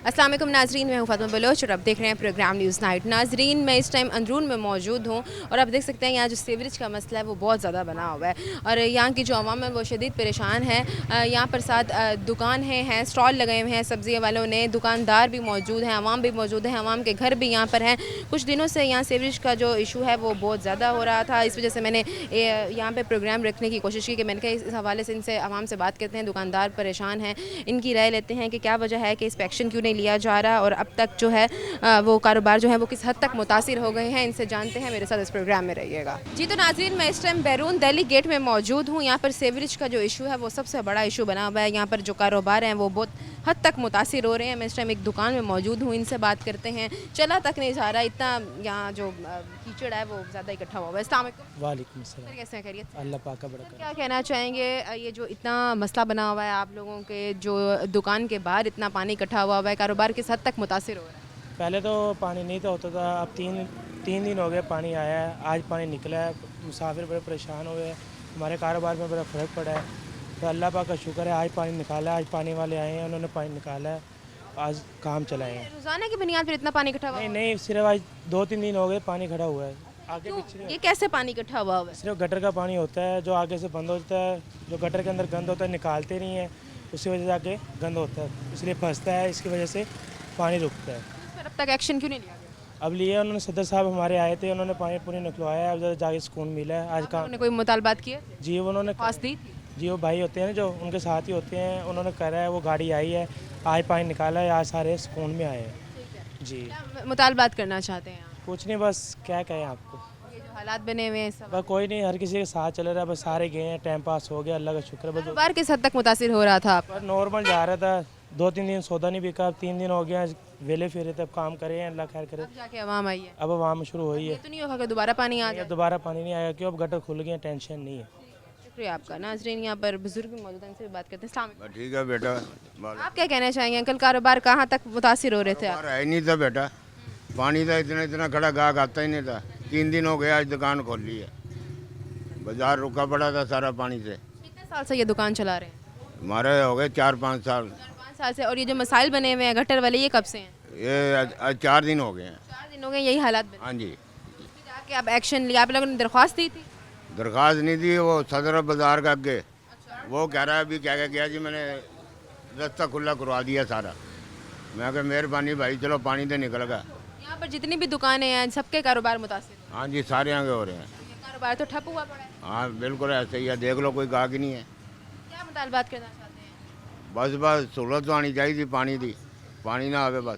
अस्सलाम वालेकुम नाजरीन, मैं हूँ फातिमा बलोच और आप देख रहे हैं प्रोग्राम न्यूज़ नाइट। नाजरीन, मैं इस टाइम अंदरून में मौजूद हूँ और आप देख सकते हैं यहाँ जो सीवरेज का मसला है वो बहुत ज़्यादा बना हुआ है और यहाँ की जो आवाम है वो शदीद परेशान है। यहाँ पर साथ दुकान हैं, स्टॉल लगाए हुए हैं सब्ज़ी वालों ने, दुकानदार भी मौजूद हैं, आवाम भी मौजूद है, आवाम के घर भी यहाँ पर हैं। कुछ दिनों से यहाँ सीवरेज का जो इशू है वो बहुत ज़्यादा हो रहा था, इस वजह से मैंने यहाँ पर प्रोग्राम रखने की कोशिश की कि मैंने कहा इस हवाले से इनसे आवाम से बात करते हैं। दुकानदार परेशान हैं, इनकी राय लेते हैं कि क्या वजह है कि इस पर एक्शन क्यों नहीं लिया जा रहा और अब तक जो है वो कारोबार जो है वो किस हद तक मुतासिर हो गए हैं। इनसे जानते हैं, मेरे साथ इस प्रोग्राम में रहिएगा। जी तो नाज़रीन, मैं इस टाइम बैरून दिल्ली गेट में मौजूद हूँ। यहाँ पर सीवरेज का जो इशू है वो सबसे बड़ा इशू बना हुआ है। यहाँ पर जो कारोबार हैं वो बहुत हद तक मुतासिर हो रहे हैं। मैं इस टाइम एक दुकान में मौजूद हूँ, इनसे बात करते हैं। चला तक नहीं जा रहा, इतना यहाँ जो कीचड़ है वो ज़्यादा इकट्ठा हुआ है। अस्सलाम वालेकुम। वालेकुम सलाम। कैसे हैं, खैरियत? अल्लाह पाक का बड़ा करम। क्या कहना चाहेंगे, ये जो इतना मसला बना हुआ है आप लोगों के, जो दुकान के बाहर इतना पानी इकट्ठा हुआ है, कारोबार किस हद तक मुतासिर हो रहा है? पहले तो पानी नहीं तो होता था, अब तीन दिन हो गए पानी आया है, आज पानी निकला है, मुसाफिर बड़े परेशान हुए हैं, हमारे कारोबार में बड़ा फ़र्क पड़ा है। तो अल्लाह पाक का शुक्र है, आज पानी निकाला है, आज पानी वाले आए हैं, उन्होंने पानी निकाला है, आज काम चलाए हैं। रोजाना की बुनियाद पर इतना पानी इकट्ठा हुआ नहीं है? नहीं, सिर्फ आज 2-3 दिन हो गए पानी खड़ा हुआ है, आगे क्यों? पीछे ये नहीं। कैसे पानी इकट्ठा हुआ है? सिर्फ गटर का पानी होता है जो आगे से बंद होता है, जो गटर के अंदर गंद होता है निकालते नहीं है, उसी वजह से आगे गंद होता है, इसलिए फंसता है, इसकी वजह से पानी रुकता है। इस पर अब तक एक्शन क्यों नहीं लिया गया? अब लिए उन्होंने, सदर साहब हमारे आए थे, उन्होंने पानी पूरी निकलवाया, अब ज़रा जाके सुकून मिला है। आज काम उन्होंने कोई मुतालबात किए, जी उन्होंने खास दी थी? जी वो भाई होते हैं ना जो उनके साथ ही होते हैं, उन्होंने करा है, वो गाड़ी आई है, आज पानी निकाला है, आज सारे सुकून में आए हैं। जी क्या मुतालबात करना चाहते हैं आप? कुछ नहीं, बस क्या कहें आपको, ये जो हालात बने हुए हैं सब, बस कोई नहीं, हर किसी के साथ चल रहा है, बस सारे गए हैं, टाइम पास हो गया, अल्लाह का शुक्र है। बस कारोबार किस हद तक मुतासिर हो रहा था आप? नॉर्मल जा रहा था, 2-3 दिन सौदा नहीं बिका, अब 3 दिन हो गया, वेले फिर तब काम करे हैं, अल्लाह खैर करे। अब जाके आवाम आई है, अब आवाम शुरू हुई ये है, तो नहीं होगा कि दोबारा पानी आ जाए? दोबारा पानी नहीं आएगा, क्यों अब गटर खुल गए, टेंशन नहीं है। शुक्रिया आपका। नाजरीन, यहाँ पर बुजुर्ग भी मौजूद हैं, इनसे भी बात करते हैं। अस्सलाम वालेकुम। ठीक है बेटा, आप क्या कहना चाहेंगे अंकल, कारोबार कहाँ तक मुतासिर हो रहे थे आप? बाहर है ही नहीं था बेटा, पानी था इतना इतना खड़ा, गाहक आता ही नहीं था। 3 दिन हो गए, आज दुकान खोल ली है, बाजार रुका पड़ा था सारा पानी से। कितने साल से ये दुकान चला रहे हैं? हमारे हो गए 4-5 साल, 4-5 साल से। और ये जो मसाइल बने हुए हैं गटर वाले, ये कब से हैं? ये आज 4 दिन हो गए हैं। 4 दिन हो गए यही हालात बने। हाँ जी, फिर आके आप एक्शन लिया, आप लोगों ने दरख्वास्त दी थी? दरख्वास्त नहीं दी, वो सदर बाजार का आगे वो कह रहा है अभी क्या क्या किया जी, मैंने रास्ता खुला करवा दिया सारा। मैं कहा मेहरबानी भाई, चलो पानी तो निकल गया। यहाँ पर जितनी भी दुकानें हैं सबके कारोबार मुतासिर हैं। हाँ जी, सारे आगे हो रहे हैं। ये कारोबार तो ठप हुआ पड़ा है। हाँ बिल्कुल ऐसे ही है, देख लो कोई गाहक ही नहीं है। क्या मुतालबात करना चाहते हैं? बस सहूलत तो आनी चाहिए थी पानी की, पानी ना आवे बस।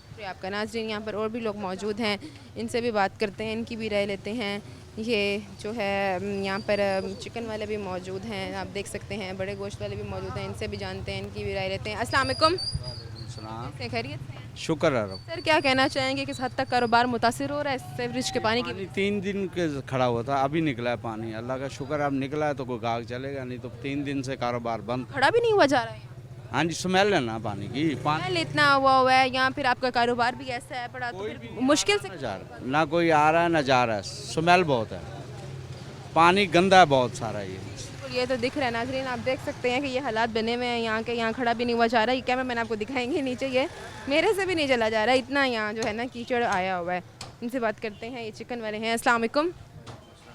शुक्रिया आपका। नाज़रीन, यहाँ पर और भी लोग मौजूद हैं, इनसे भी बात करते हैं, इनकी भी राय लेते हैं। ये जो है यहाँ पर चिकन वाले भी मौजूद हैं, आप देख सकते हैं, बड़े गोश्त वाले भी मौजूद हैं, इनसे भी जानते हैं, इनकी भी राय लेते हैं। अस्सलाम वालेकुम। कैसे हैं, खैरियत से हैं? शुक्र है रब। सर, क्या कहना चाहेंगे किस हद तक कारोबार मुतासिर हो रहा है सीवरेज के पानी की? पानी 3 दिन के खड़ा हुआ था, अभी निकला है पानी, अल्लाह का शुक्र है, अब निकला है तो कोई गाहक चलेगा, नहीं तो 3 दिन से कारोबार बंद। खड़ा भी नहीं हुआ जा रहा है? हाँ जी, स्मेल है ना पानी की, पानी पहले इतना हुआ है यहाँ, फिर आपका कारोबार भी ऐसा है पड़ा, तो फिर मुश्किल से। ना जा रहा, ना कोई आ रहा है ना जा रहा है, स्मेल बहुत है, पानी गंदा है बहुत सारा। ये तो दिख रहा है नाजरीन, आप देख सकते हैं कि ये हालात बने हुए हैं यहाँ के। यहाँ खड़ा भी नहीं हुआ जा रहा है, ये कैमरा मैन आपको दिखाएंगे नीचे, ये मेरे से भी नहीं चला जा रहा है, इतना यहाँ जो है ना कीचड़ आया हुआ है। इनसे बात करते हैं, ये चिकन वाले हैं। अस्सलाम वालेकुम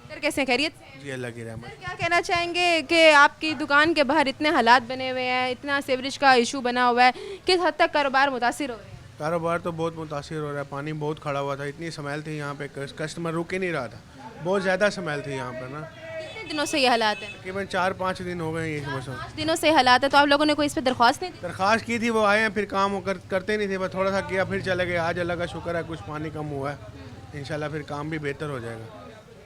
सर, कैसे हैं, खैरियत से हैं? जी अल्लाह की रहमत। सर, क्या कहना चाहेंगे कि आपकी दुकान के बाहर इतने हालात बने हुए हैं, इतना सीवरेज का इशू बना हुआ है, किस हद तक कारोबार मुतासिर हो रहे हैं? कारोबार तो बहुत मुतासिर हो रहा है, पानी बहुत खड़ा हुआ था, इतनी स्मेल थी यहाँ पे, कस्टमर रुक ही नहीं रहा था, बहुत ज़्यादा स्मेल थी यहाँ पर ना। कितने दिनों से ये हालात हैं? तकरीबन 4-5 दिन हो गए ये समझो। 5 दिनों से हालात है, तो आप लोगों ने कोई इस पर दरख्वास्त नहीं दी? दरख्वास्त की थी, वो आए हैं, फिर काम वो करते नहीं थे, बस थोड़ा सा किया फिर चले गए। आज अल्लाह का शुक्र है कुछ पानी कम हुआ है, इंशाल्लाह फिर काम भी बेहतर हो जाएगा।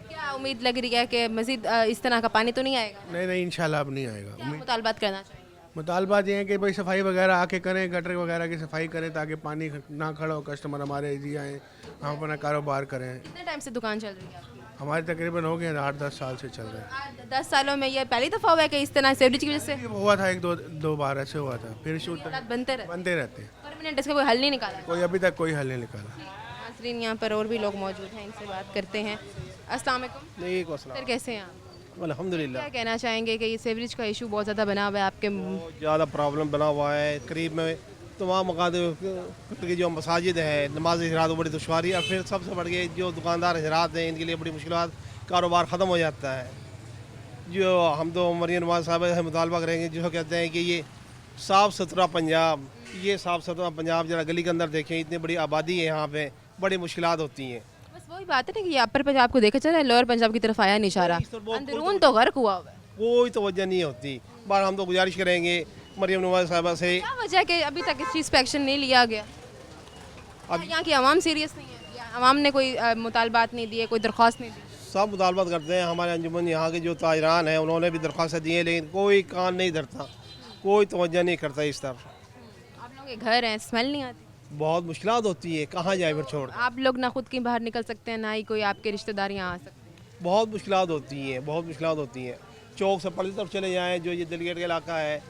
क्या उम्मीद लग रही है कि मज़ीद इस तरह का पानी तो नहीं आएगा? नहीं नहीं, इंशाल्लाह अब नहीं आएगा। क्या मुतालबात करना चाहिए? मुतालबात ये है कि भाई सफाई वगैरह आके करें, गटर वगैरह की सफाई करें, ताकि पानी ना खड़ा हो, कस्टमर हमारे जी आएँ, हम अपना कारोबार करें। कितने टाइम से दुकान चल रही है आपकी? हमारे तकरीबन हो गए 8-10 साल से चल रहे हैं। 10 सालों में ये पहली दफ़ा हुआ है कि इस तरह सीवरेज की वजह से ये हुआ था, 1-2 बार ऐसे हुआ था, फिर शूट हालात बनते रहे? बनते रहते हैं, परमानेंट इसका कोई हल नहीं निकाला? कोई अभी तक कोई हल नहीं निकाला। नाज़रीन, यहाँ पर और भी लोग मौजूद हैं, इनसे बात करते हैं। अस्सलाम वालेकुम सर, कैसे हैं आप? अल्हम्दुलिल्लाह, क्या कहना चाहेंगे कि ये सीवरेज का इशू बहुत ज़्यादा बना हुआ है आपके? ज़्यादा प्रॉब्लम बना हुआ है। करीब में तमाम मकान की जो मसाजिद है, नमाज हजरात बड़ी दुश्वारी, और फिर सबसे बढ़ के जो दुकानदार हजरात हैं इनके लिए बड़ी मुश्किलात, कारोबार ख़त्म हो जाता है। जो हम तो मरियम नवाज साहब से मुतालबा करेंगे, जो कहते हैं कि ये साफ़ सुथरा पंजाब, ये साफ़ सुथरा पंजाब जरा गली के अंदर देखें, इतनी बड़ी आबादी है यहाँ पे, बड़ी मुश्किलात होती हैं। बस वही बात है ना कि अपर पंजाब को देखा चल रहा है, लोअर पंजाब की तरफ आया नहीं इशारा, अंदरून तो गर्क हुआ हुआ है। कोई तवज्जो नहीं होती। बार हम तो गुजारिश करेंगे मरियम नवाज साहबा से, क्या वजह है कि अभी तक इस चीज़ पे एक्शन नहीं लिया गया? अब यहाँ की आवाम सीरियस नहीं है या आवाम ने कोई मुतालबात नहीं दिए, कोई दरख्वास्त नहीं दी? सब मुतालबात करते हैं। हमारे अंजुमन यहाँ के जो ताजरान हैं उन्होंने भी दरख्वास्त दी है, लेकिन कोई कान नहीं धरता, कोई तवज्जो नहीं करता इस तरफ। आप लोगों के घर हैं, स्मेल नहीं आती? बहुत मुश्किलात होती है, कहाँ जाए फिर छोड़। आप लोग ना खुद कहीं बाहर निकल सकते हैं, ना ही कोई आपके रिश्तेदार यहाँ आ सकते हैं। बहुत मुश्किलात होती हैं, बहुत मुश्किलात होती हैं। चौक से पल्ली तरफ चले जाएँ, जो ये दिलगेट का इलाका है,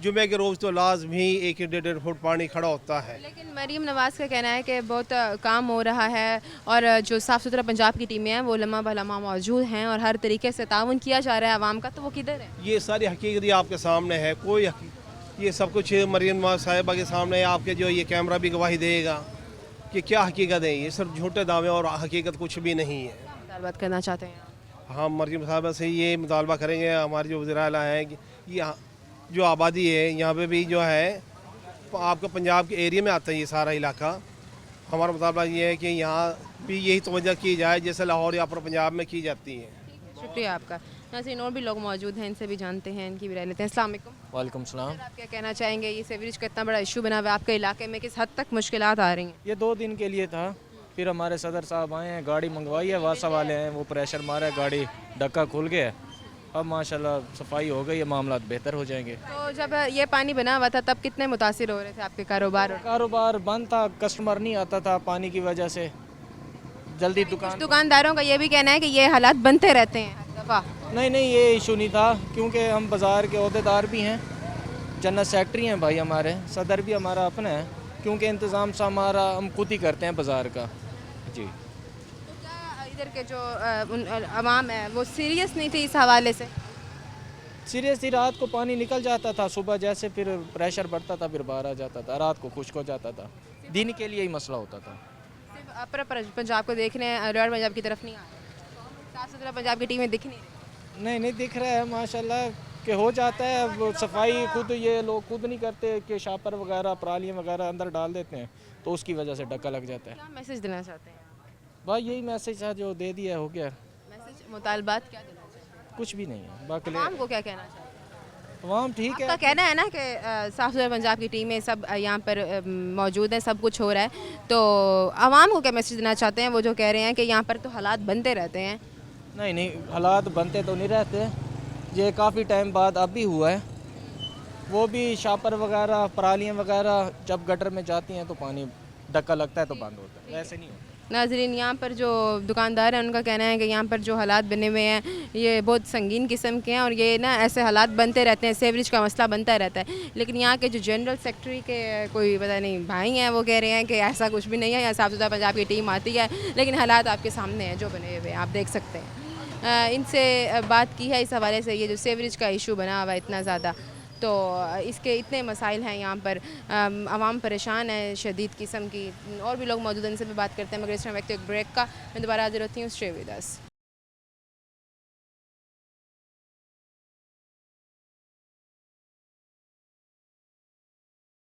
जुमे के रोज़ तो लाजमी 1-1.5 फुट पानी खड़ा होता है। लेकिन मरीम नवाज़ का कहना है कि बहुत काम हो रहा है और जो साफ़ सुथरा पंजाब की टीमें हैं वो लम्हा भलमा मौजूद हैं और हर तरीके से ताउन किया जा रहा है आवाम का, तो वो किधर है? ये सारी हकीकत ही आपके सामने है, कोई ये सब कुछ मरियम नवाज साहिबा के सामने है। आपके जो ये कैमरा भी गवाही देगा कि क्या हकीकत है, ये सिर्फ झूठे दावे और हकीकत कुछ भी नहीं है। बात करना चाहते हैं हम मरियम साहिबा से ये मुतालबा करेंगे, हमारे जो वज़ीर आला हैं कि यहाँ जो आबादी है यहाँ पे भी जो है आपका पंजाब के एरिया में आता है ये सारा इलाका, हमारा मुतालबा ये है कि यहाँ भी यही तवज्जो की जाए जैसे लाहौर या पूरे पंजाब में की जाती है। शुक्रिया आपका। नाज़रीन और भी लोग मौजूद हैं, इनसे भी जानते हैं, इनकी भी राय लेते हैं। अस्सलाम वालेकुम। वालेकुम सलाम। आप क्या कहना चाहेंगे, ये सीवरेज का इतना बड़ा इशू बना हुआ है आपके इलाके में, किस हद तक मुश्किलात आ रही हैं? ये 2 दिन के लिए था, फिर हमारे सदर साहब आए हैं, गाड़ी मंगवाई है, वासा वाले हैं, वो प्रेशर मारा है, गाड़ी ढक्का खुल गया, अब माशाल्लाह सफाई हो गई है, मामला बेहतर हो जाएंगे। तो जब ये पानी बना हुआ था तब कितने मुतासिर हो रहे थे आपके कारोबार? कारोबार बंद था, कस्टमर नहीं आता था पानी की वजह से, जल्दी कुछ दुकानदारों का ये भी कहना है कि ये हालात बनते रहते हैं हर दफ़ा। नहीं ये इशू नहीं था, क्योंकि हम बाज़ार के अहदेदार भी हैं, जन्नत सेक्रेटरी हैं भाई हमारे, सदर भी हमारा अपना है, क्योंकि इंतज़ाम सा हमारा हम खुद ही करते हैं बाज़ार का जी। तो क्या इधर के जो अवाम है वो सीरियस नहीं थी इस हवाले से? सीरियस थी, रात को पानी निकल जाता था, सुबह जैसे फिर प्रेशर बढ़ता था फिर बाहर आ जाता था, रात को खुश्क हो जाता था, दिन के लिए ही मसला होता था। सिर्फ अपर पंजाब को देख रहे हैं, लोअर पंजाब की तरफ नहीं आ रहे, साफ़ सुथरा पंजाब की टीमें दिख नहीं रही। नहीं दिख रहा है माशाल्लाह कि हो जाता है, वो सफाई खुद ये लोग खुद नहीं करते कि शापर वगैरह परालियाँ वगैरह अंदर डाल देते हैं, तो उसकी वजह से डक्का लग जाता है। क्या मैसेज देना चाहते हैं? भाई यही मैसेज है जो दे दिया हो गया, मैसेज मुतालबात क्या देना चाहते हैं? कुछ भी नहीं है, बाकी आवाम को क्या कहना चाहते हैं? तमाम ठीक है। आपका कहना है ना कि साफ़ सुथरा पंजाब की टीमें सब यहाँ पर मौजूद हैं, सब कुछ हो रहा है, तो आवाम को क्या मैसेज देना चाहते हैं वो जो कह रहे हैं कि यहाँ पर तो हालात बनते रहते हैं? नहीं हालात बनते तो नहीं रहते, ये काफ़ी टाइम बाद अब भी हुआ है, वो भी शापर वगैरह परालियाँ वगैरह जब गटर में जाती हैं तो पानी डक्का लगता है तो बंद होता है, वैसे नहीं होता। नाज़रीन यहाँ पर जो दुकानदार हैं उनका कहना है कि यहाँ पर जो हालात बने हुए हैं ये बहुत संगीन किस्म के हैं और ये ना ऐसे हालात बनते रहते हैं, सीवरेज का मसला बनता रहता है। लेकिन यहाँ के जो जनरल सेक्रेटरी के कोई पता नहीं भाई हैं, वो कह रहे हैं कि ऐसा कुछ भी नहीं है, यहाँ साफ़ सुथरा पंजाब की टीम आती है, लेकिन हालात आपके सामने हैं जो बने हुए हैं, आप देख सकते हैं। इनसे बात की है इस हवाले से, ये जो सीवरेज का इशू बना हुआ है इतना ज़्यादा, तो इसके इतने मसाइल हैं यहाँ पर, आवाम परेशान है शदीद किस्म की। और भी लोग मौजूद हैं, इनसे भी बात करते हैं, मगर इस वक्त एक ब्रेक का मैं दोबारा हाजिर होती हूँ। Stay with us.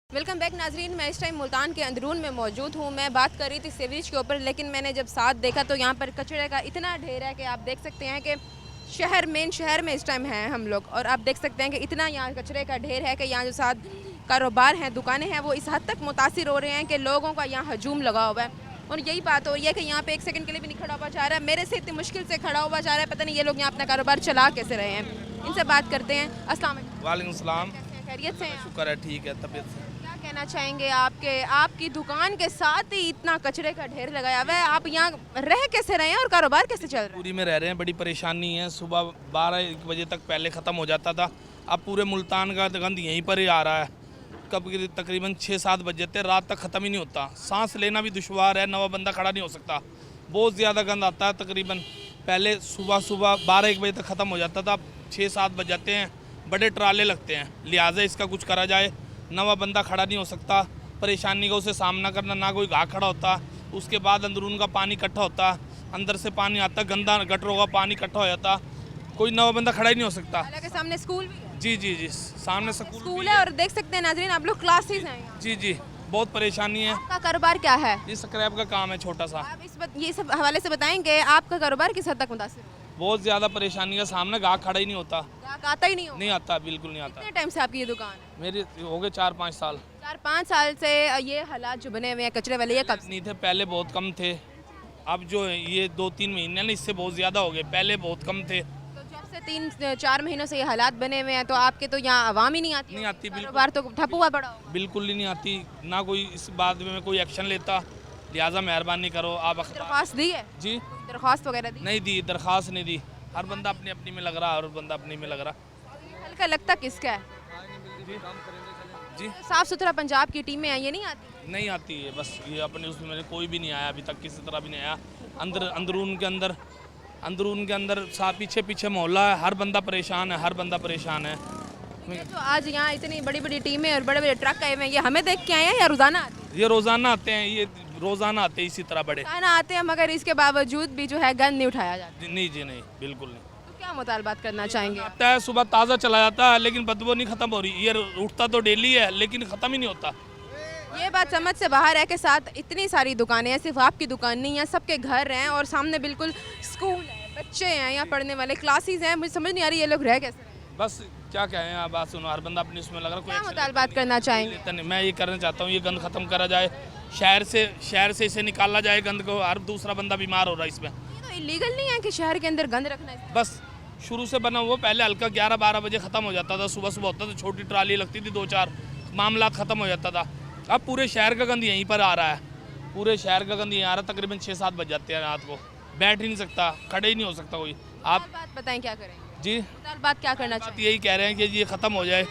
Welcome back नाजरीन, मैं इस टाइम मुल्तान के अंदरून में मौजूद हूँ। मैं बात कर रही थी सीवरेज के ऊपर, लेकिन मैंने जब साथ देखा तो यहाँ पर कचरे का इतना ढेर है कि आप देख सकते हैं कि मेन शहर में इस टाइम हैं हम लोग, और आप देख सकते हैं कि इतना यहाँ कचरे का ढेर है कि यहाँ जो साथ कारोबार हैं, दुकानें हैं, वो इस हद तक मुतासिर हो रहे हैं कि लोगों का यहाँ हजूम लगा हुआ है। और यही बात हो रही है कि यहाँ पे एक सेकंड के लिए भी नहीं खड़ा हुआ जा रहा है, मेरे से इतनी मुश्किल से खड़ा हुआ जा रहा है, पता नहीं ये लोग यहाँ अपना कारोबार चला कैसे रहे हैं। इनसे बात करते हैं। अस्सलाम वालेकुम। वालेकुम सलाम। खैरियत से हैं? शुक्र है, ठीक है, तबीयत से। क्या कहना चाहेंगे, आपकी दुकान के साथ ही इतना कचरे का ढेर लगाया हुआ है, आप यहाँ रह कैसे रहे हैं और कारोबार कैसे चल रहा है? पूरी में रह रहे हैं, बड़ी परेशानी है। सुबह 12-1 बजे तक पहले ख़त्म हो जाता था, अब पूरे मुल्तान का गंद यहीं पर ही आ रहा है। कभी तकरीबन 6-7 बज जाते, रात तक ख़त्म ही नहीं होता। सांस लेना भी दुश्वार है, नवा बंदा खड़ा नहीं हो सकता, बहुत ज़्यादा गंद आता है। तकरीबन पहले सुबह 12-1 बजे तक ख़त्म हो जाता था, अब 6-7 बज जाते हैं, बड़े ट्राले लगते हैं। लिहाजा इसका कुछ करा जाए, नवा बंदा खड़ा नहीं हो सकता, परेशानी का उसे सामना करना, ना कोई घाट खड़ा होता, उसके बाद अंदरून का पानी इकट्ठा होता, अंदर से पानी आता, गंदा गटरों का पानी इकट्ठा हो जाता, कोई नवा बंदा खड़ा ही नहीं हो सकता। हालांकि सामने स्कूल भी है। जी जी जी, सामने स्कूल है और देख सकते हैं नाजरीन आप लोग, क्लासेस हैं यहाँ। जी जी, बहुत परेशानी है। आपका कारोबार क्या है? ये स्क्रैप का काम है छोटा सा। आप ये सब हवाले से बताएंगे, आपका कारोबार किस हद तक मुतासिर हो? बहुत ज़्यादा परेशानी का सामने, गाहक खड़ा ही नहीं होता। ग्राहक आता ही नहीं हो? नहीं आता, बिल्कुल नहीं आता। कितने टाइम से आपकी ये दुकान है? मेरी हो गए 4-5 साल। 4-5 साल से ये हालात जो बने हुए हैं कचरे वाले, ये कब से? नहीं थे पहले, बहुत कम थे। अब जो ये 2-3 महीने ना, इससे बहुत ज़्यादा हो गए, पहले बहुत कम थे। तो जब से 3-4 महीनों से ये हालात बने हुए हैं तो आपके तो यहाँ आवाम ही नहीं आती? नहीं आती, बिल्कुल। कारोबार तो ठप हुआ पड़ा होगा। बिल्कुल ही नहीं आती, ना कोई इस बात में कोई एक्शन लेता। लिहाजा मेहरबानी करो आप। दरख्वास्त दी है? जी, दरख्वास्त वगैरह दी? नहीं दी, दरख्वास्त नहीं दी। हर बंदा अपनी अपनी में लग रहा, हर बंदा अपनी में लग रहा। हल्का लगता किसका है? जी, साफ सुथरा पंजाब की टीमें हैं, ये नहीं आती? नहीं आती है, बस ये अपने उसमें कोई भी नहीं आया अभी तक, किसी तरह भी नहीं आया। अंदरून के अंदर सा पीछे पीछे मोहल्ला है, हर बंदा परेशान है, हर बंदा परेशान है। ये जो आज यहाँ इतनी बड़ी बड़ी टीमें और बड़े बड़े ट्रक आए हुए हैं, ये हमें देख के आए हैं या रोजाना आते हैं? ये रोज़ाना आते हैं, ये रोज़ाना आते हैं इसी तरह बड़े। रोजाना आते हैं, मगर इसके बावजूद भी जो है गंद नहीं उठाया जाता। नहीं जी, नहीं, बिल्कुल नहीं। तो क्या मुतालबात करना चाहेंगे? आता है सुबह ताज़ा चला जाता है, लेकिन बदबू नहीं ख़त्म हो रही। ये उठता तो डेली है, लेकिन ख़त्म ही नहीं होता। ये बात समझ से बाहर है कि साथ इतनी सारी दुकानें हैं, सिर्फ आपकी दुकान नहीं है, सबके घर हैं और सामने बिल्कुल स्कूल है, बच्चे हैं यहाँ पढ़ने वाले, क्लासेस हैं। मुझे समझ नहीं आ रही ये लोग रह कैसे रहे हैं। बस क्या कहें, आप बात सुनो, हर बंदा अपनी उसमें लग रहा। क्या मुतालबात करना चाहेंगे? लेता नहीं। मैं ये करना चाहता हूँ, ये गंद ख़त्म करा जाए, शहर से इसे निकाला जाए गंद को। हर दूसरा बंदा बीमार हो रहा है इसमें। ये तो इलीगल नहीं है कि शहर के अंदर गंद रखना है? बस शुरू से बना हुआ, पहले हल्का 11-12 बजे ख़त्म हो जाता था, सुबह सुबह होता था, छोटी ट्राली लगती थी 2-4, मामला ख़त्म हो जाता था। अब पूरे शहर का गंद यहीं पर आ रहा है, पूरे शहर का गंद यहीं आ रहा है। तकरीबन 6-7 बज जाते हैं रात को, बैठ ही नहीं सकता, खड़े ही नहीं हो सकता कोई। आप बात बताएं क्या करेंगे? जी, बात क्या करना बात चाहिए? यही कह रहे हैं कि ये ख़त्म हो जाए,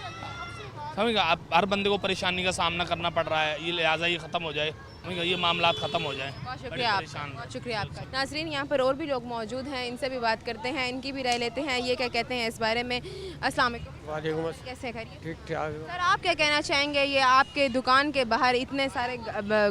समझेगा। अब हर बंदे को परेशानी का सामना करना पड़ रहा है, ये लिहाजा ये ख़त्म हो जाए, समझेगा, ये मामला ख़त्म हो जाए। बहुत बड़े शुक्रिया परेशान आपका, बहुत शुक्रिया आपका। नाजरीन, यहाँ पर और भी लोग मौजूद हैं, इनसे भी बात करते हैं, इनकी भी राय लेते हैं, ये क्या कहते हैं इस बारे में। अस्सलाम वालेकुम। वालेकुम कैसे खैरियत? ठीक ठाक। सर, आप क्या कहना चाहेंगे? ये आपके दुकान के बाहर इतने सारे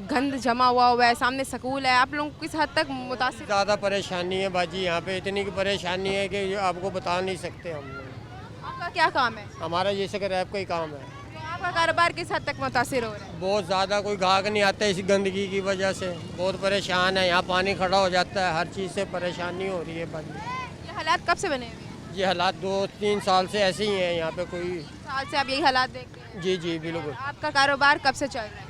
गंद जमा हुआ है, सामने स्कूल है, आप लोगों को किस हद तक मुतासिर? ज़्यादा परेशानी है बाजी, यहाँ पे इतनी की परेशानी है कि आपको बता नहीं सकते हम लोग। आपका क्या काम है? हमारा ये स्क्रैप का ही काम है। तो आपका कारोबार किस हद तक मुतासिर हो रहा है? बहुत ज़्यादा, कोई ग्राहक नहीं आता इस गंदगी की वजह से, बहुत परेशान है। यहाँ पानी खड़ा हो जाता है, हर चीज़ से परेशानी हो रही है बाजी। ये हालात कब से बने हुए हैं? ये हालात 2-3 साल से ऐसे ही हैं यहाँ पे। कोई साल से आप यही हालात देखते हैं? जी जी बिल्कुल। आपका कारोबार कब से चल रहा है?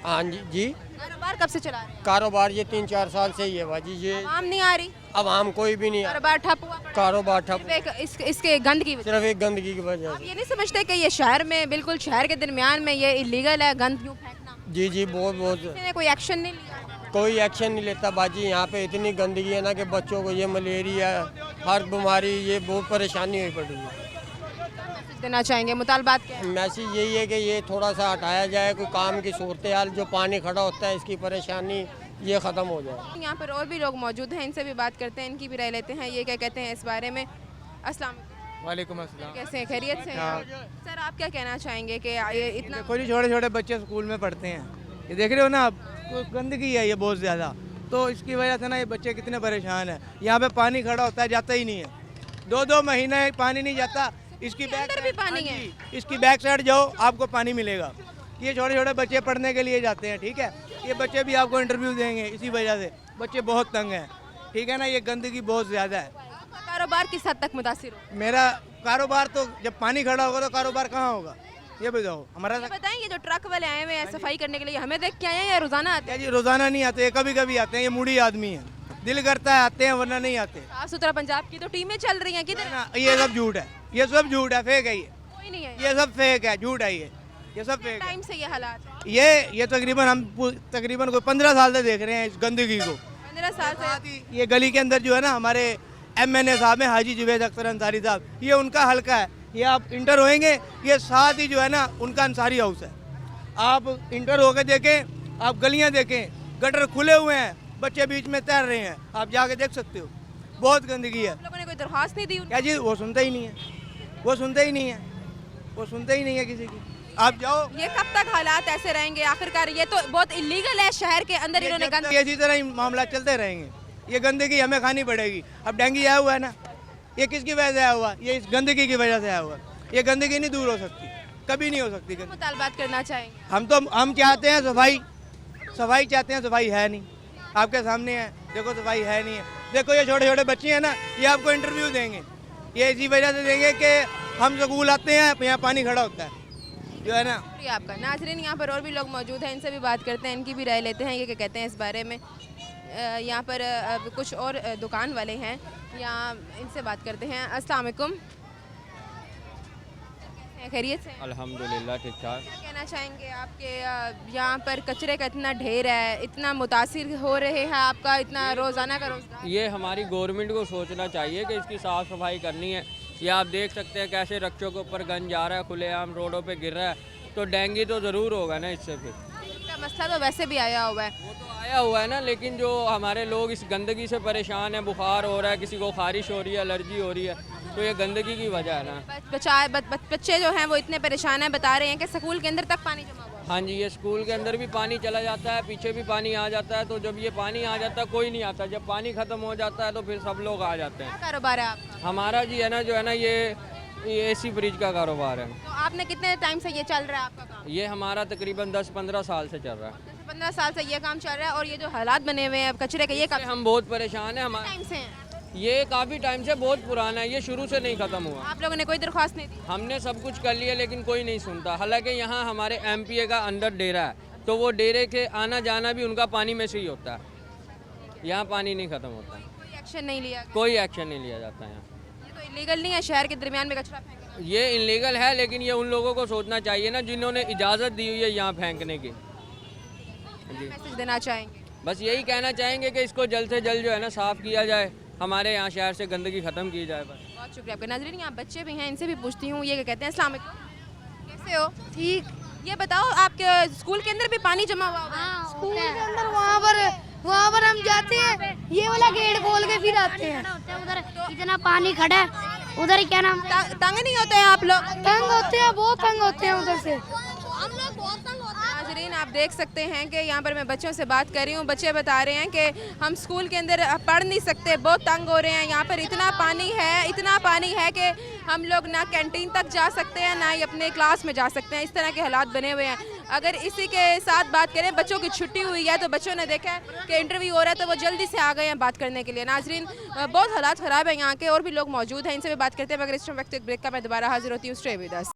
हाँ जी जी, कारोबार कब से चला रहे हैं? कारोबार ये 3-4 साल से ही है बाजी। ये आम नहीं आ रही, अब आम कोई भी नहीं आ, कारोबार ठप हुआ पड़ा है। कारोबार ठप, सिर्फ इसके गंद की वजह सिर्फ एक गंदगी की वजह से। से। ये नहीं समझते कि ये शहर में, बिल्कुल शहर के दरमियान में ये इलीगल है गंद क्यों फेंकना? जी जी, बहुत बहुत किसी ने कोई एक्शन नहीं लिया? कोई एक्शन नहीं लेता बाजी। यहाँ पे इतनी गंदगी है ना कि बच्चों को ये मलेरिया, हर बीमारी, ये बहुत परेशानी हुई पड़ी है। देना चाहेंगे, मुतालबात क्या है? मैसेज यही है कि ये थोड़ा सा हटाया जाए, कोई काम की सूरत हाल, जो पानी खड़ा होता है इसकी परेशानी ये ख़त्म हो जाए। यहाँ पर और भी लोग मौजूद हैं, इनसे भी बात करते हैं, इनकी भी राय लेते हैं, ये क्या कहते हैं इस बारे में। अस्सलाम वालेकुम। वालेकुम अस्सलाम। कैसे हैं, खैरियत से हैं? सर, आप क्या कहना चाहेंगे कि ये इतना देखो जी, छोटे छोटे बच्चे स्कूल में पढ़ते हैं, ये देख रहे हो ना आप, गंदगी है ये बहुत ज़्यादा, तो इसकी वजह से ना ये बच्चे कितने परेशान हैं। यहाँ पे पानी खड़ा होता है, जाता ही नहीं है, 2-2 महीने पानी नहीं जाता। इसकी बैक अंदर भी पानी है? इसकी बैक साइड जाओ, आपको पानी मिलेगा। ये छोटे छोटे बच्चे पढ़ने के लिए जाते हैं, ठीक है, ये बच्चे भी आपको इंटरव्यू देंगे, इसी वजह से बच्चे बहुत तंग हैं, ठीक है ना। ये गंदगी बहुत ज़्यादा है। आपका कारोबार किस हद तक मुतासिर हो? मेरा कारोबार तो जब पानी खड़ा होगा तो कारोबार कहाँ होगा, ये बताओ। हमारा ये बताएंगे, जो ट्रक वाले आए हुए हैं सफाई करने के लिए, हमें देख के आए हैं या रोजाना आते क्या जी, रोजाना नहीं आते, कभी कभी आते हैं, ये मूडी आदमी है, दिल करता है आते हैं वरना नहीं आते। हैं? साफ सुथरा पंजाब की तो टीमें चल रही हैं, किधर? ना, ये सब झूठ है, ये सब झूठ है, फेक है ये, कोई नहीं है। ये सब फेक है, झूठ है ये सब फेक है। टाइम से ये हालात है? ये तकरीबन हम तकरीबन कोई 15 साल से देख रहे हैं इस गंदगी को। 15 साल से? ये गली के अंदर जो है ना, हमारे MNA साहब हैं, हाजी जुवैद अख्तर अंसारी साहब, ये उनका हल्का है। ये आप इंटर होएंगे, ये साथ ही जो है ना उनका अंसारी हाउस है। आप इंटर होकर देखें, आप गलियां देखें, गटर खुले हुए हैं, बच्चे बीच में तैर रहे हैं, आप जाके देख सकते हो, बहुत गंदगी है। आप लोगों ने कोई दरख्वास्त नहीं दी? क्या जी, वो सुनते ही नहीं है, वो सुनते ही नहीं है, वो सुनते ही नहीं है किसी की। आप जाओ, ये कब तक हालात ऐसे रहेंगे? आखिरकार ये तो बहुत इलीगल है, शहर के अंदर इन्होंने गंद। ये इसी तरह ही मामला चलते रहेंगे, ये गंदगी हमें खानी पड़ेगी। अब डेंगू आया हुआ है ना, ये किसकी वजह से आया हुआ? ये इस गंदगी की वजह से आया हुआ। ये गंदगी नहीं दूर हो सकती, कभी नहीं हो सकती। मुतालबात करना चाहेंगे? हम चाहते हैं सफाई, सफाई चाहते हैं, सफाई है नहीं। आपके सामने है, देखो सफाई है नहीं है। देखो ये छोटे छोटे बच्चे हैं ना, ये आपको इंटरव्यू देंगे, ये इसी वजह से देंगे कि हम स्कूल आते हैं, यहाँ पानी खड़ा होता है, जो है ना। शुक्रिया आपका। नाजरीन, यहाँ पर और भी लोग मौजूद हैं, इनसे भी बात करते हैं, इनकी भी राय लेते हैं, ये क्या कहते हैं इस बारे में। यहाँ पर कुछ और दुकान वाले हैं, यहाँ इनसे बात करते हैं। अस्सलाम वालेकुम, खैरियत से? अल्हम्दुलिल्लाह ठीक ठाक। क्या कहना चाहेंगे आपके यहाँ पर कचरे का इतना ढेर है, इतना मुतासिर हो रहे हैं आपका इतना रोज़ाना का रोज़गार? ये हमारी गवर्नमेंट को सोचना चाहिए कि इसकी साफ़ सफाई करनी है। ये आप देख सकते हैं कैसे रक्षों के ऊपर गंज जा रहा है, खुलेआम रोडों पे गिर रहा है, तो डेंगू तो ज़रूर होगा ना इससे। फिर इसका मसला तो वैसे भी आया हुआ है। वो तो आया हुआ है ना, लेकिन जो हमारे लोग इस गंदगी से परेशान हैं, बुखार हो रहा है, किसी को खारिश हो रही है, एलर्जी हो रही है, तो ये गंदगी की वजह है ना। बच्चे जो हैं वो इतने परेशान हैं, बता रहे हैं कि स्कूल के अंदर तक पानी जमा हुआ है। हाँ जी, ये स्कूल के अंदर भी पानी चला जाता है, पीछे भी पानी आ जाता है, तो जब ये पानी आ जाता है कोई नहीं आता, जब पानी ख़त्म हो जाता है तो फिर सब लोग आ जाते हैं। क्या कारोबार है आपका? हमारा जी है ना, जो है ना, ये एसी फ्रिज का कारोबार है। तो आपने कितने टाइम से ये चल रहा है आपका काम? ये हमारा तकरीबन 10-15 साल से चल रहा है। 15 साल से ये काम चल रहा है। और ये जो हालात बने हुए हैं कचरे के, ये कब हम बहुत परेशान हैं। हमारे टाइम से हैं? ये काफ़ी टाइम से बहुत पुराना है, ये शुरू से नहीं ख़त्म हुआ। आप लोगों ने कोई दरख्वास्त नहीं दी? हमने सब कुछ कर लिया लेकिन कोई नहीं सुनता। हालांकि यहाँ हमारे MPA का अंदर डेरा है, तो वो डेरे के आना जाना भी उनका पानी में से ही होता है, यहाँ पानी नहीं ख़त्म होता। कोई एक्शन नहीं लिया? कोई एक्शन नहीं लिया जाता है यहाँ। ये तो इलीगल नहीं है शहर के दरमियान में कचरा फेंकना? ये इलीगल है, लेकिन ये उन लोगों को सोचना चाहिए ना जिन्होंने इजाज़त दी हुई है यहाँ फेंकने की। जी, मैसेज देना चाहेंगे? बस यही कहना चाहेंगे कि इसको जल्द से जल्द जो है ना साफ़ किया जाए, हमारे यहाँ शहर से गंदगी ख़त्म की जाए बस। बहुत शुक्रिया आपका। नाज़रीन, यहाँ बच्चे भी हैं, इनसे भी पूछती हूँ, ये क्या कहते हैं। अस्सलाम वालेकुम, कैसे हो? ठीक। ये बताओ, आपके स्कूल के अंदर भी पानी जमा हुआ होगा? स्कूल के अंदर वहाँ पर हम जाते हैं, ये वाला गेट खोल के फिर आते हैं। उधर इतना पानी खड़ा है, उधर क्या नाम, तंग नहीं होते हैं आप लोग? तंग होते हैं, बहुत तंग होते हैं उधर से। हम लोग बहुत तंग होते हैं। नाज़रीन, आप देख सकते हैं कि यहाँ पर मैं बच्चों से बात कर रही हूँ, बच्चे बता रहे हैं कि हम स्कूल के अंदर पढ़ नहीं सकते, बहुत तंग हो रहे हैं। यहाँ पर इतना पानी है कि हम लोग ना कैंटीन तक जा सकते हैं, ना ही अपने क्लास में जा सकते हैं। इस तरह के हालात बने हुए हैं। अगर इसी के साथ बात करें, बच्चों की छुट्टी हुई है तो बच्चों ने देखा है कि इंटरव्यू हो रहा है तो वो जल्दी से आ गए हैं बात करने के लिए। नाज़रीन, बहुत हालात ख़राब है यहाँ के। और भी लोग मौजूद हैं, इनसे भी बात करते हैं, मगर इस वक्त एक ब्रेक का मैं दोबारा हाजिर होती हूँ। Stay with us.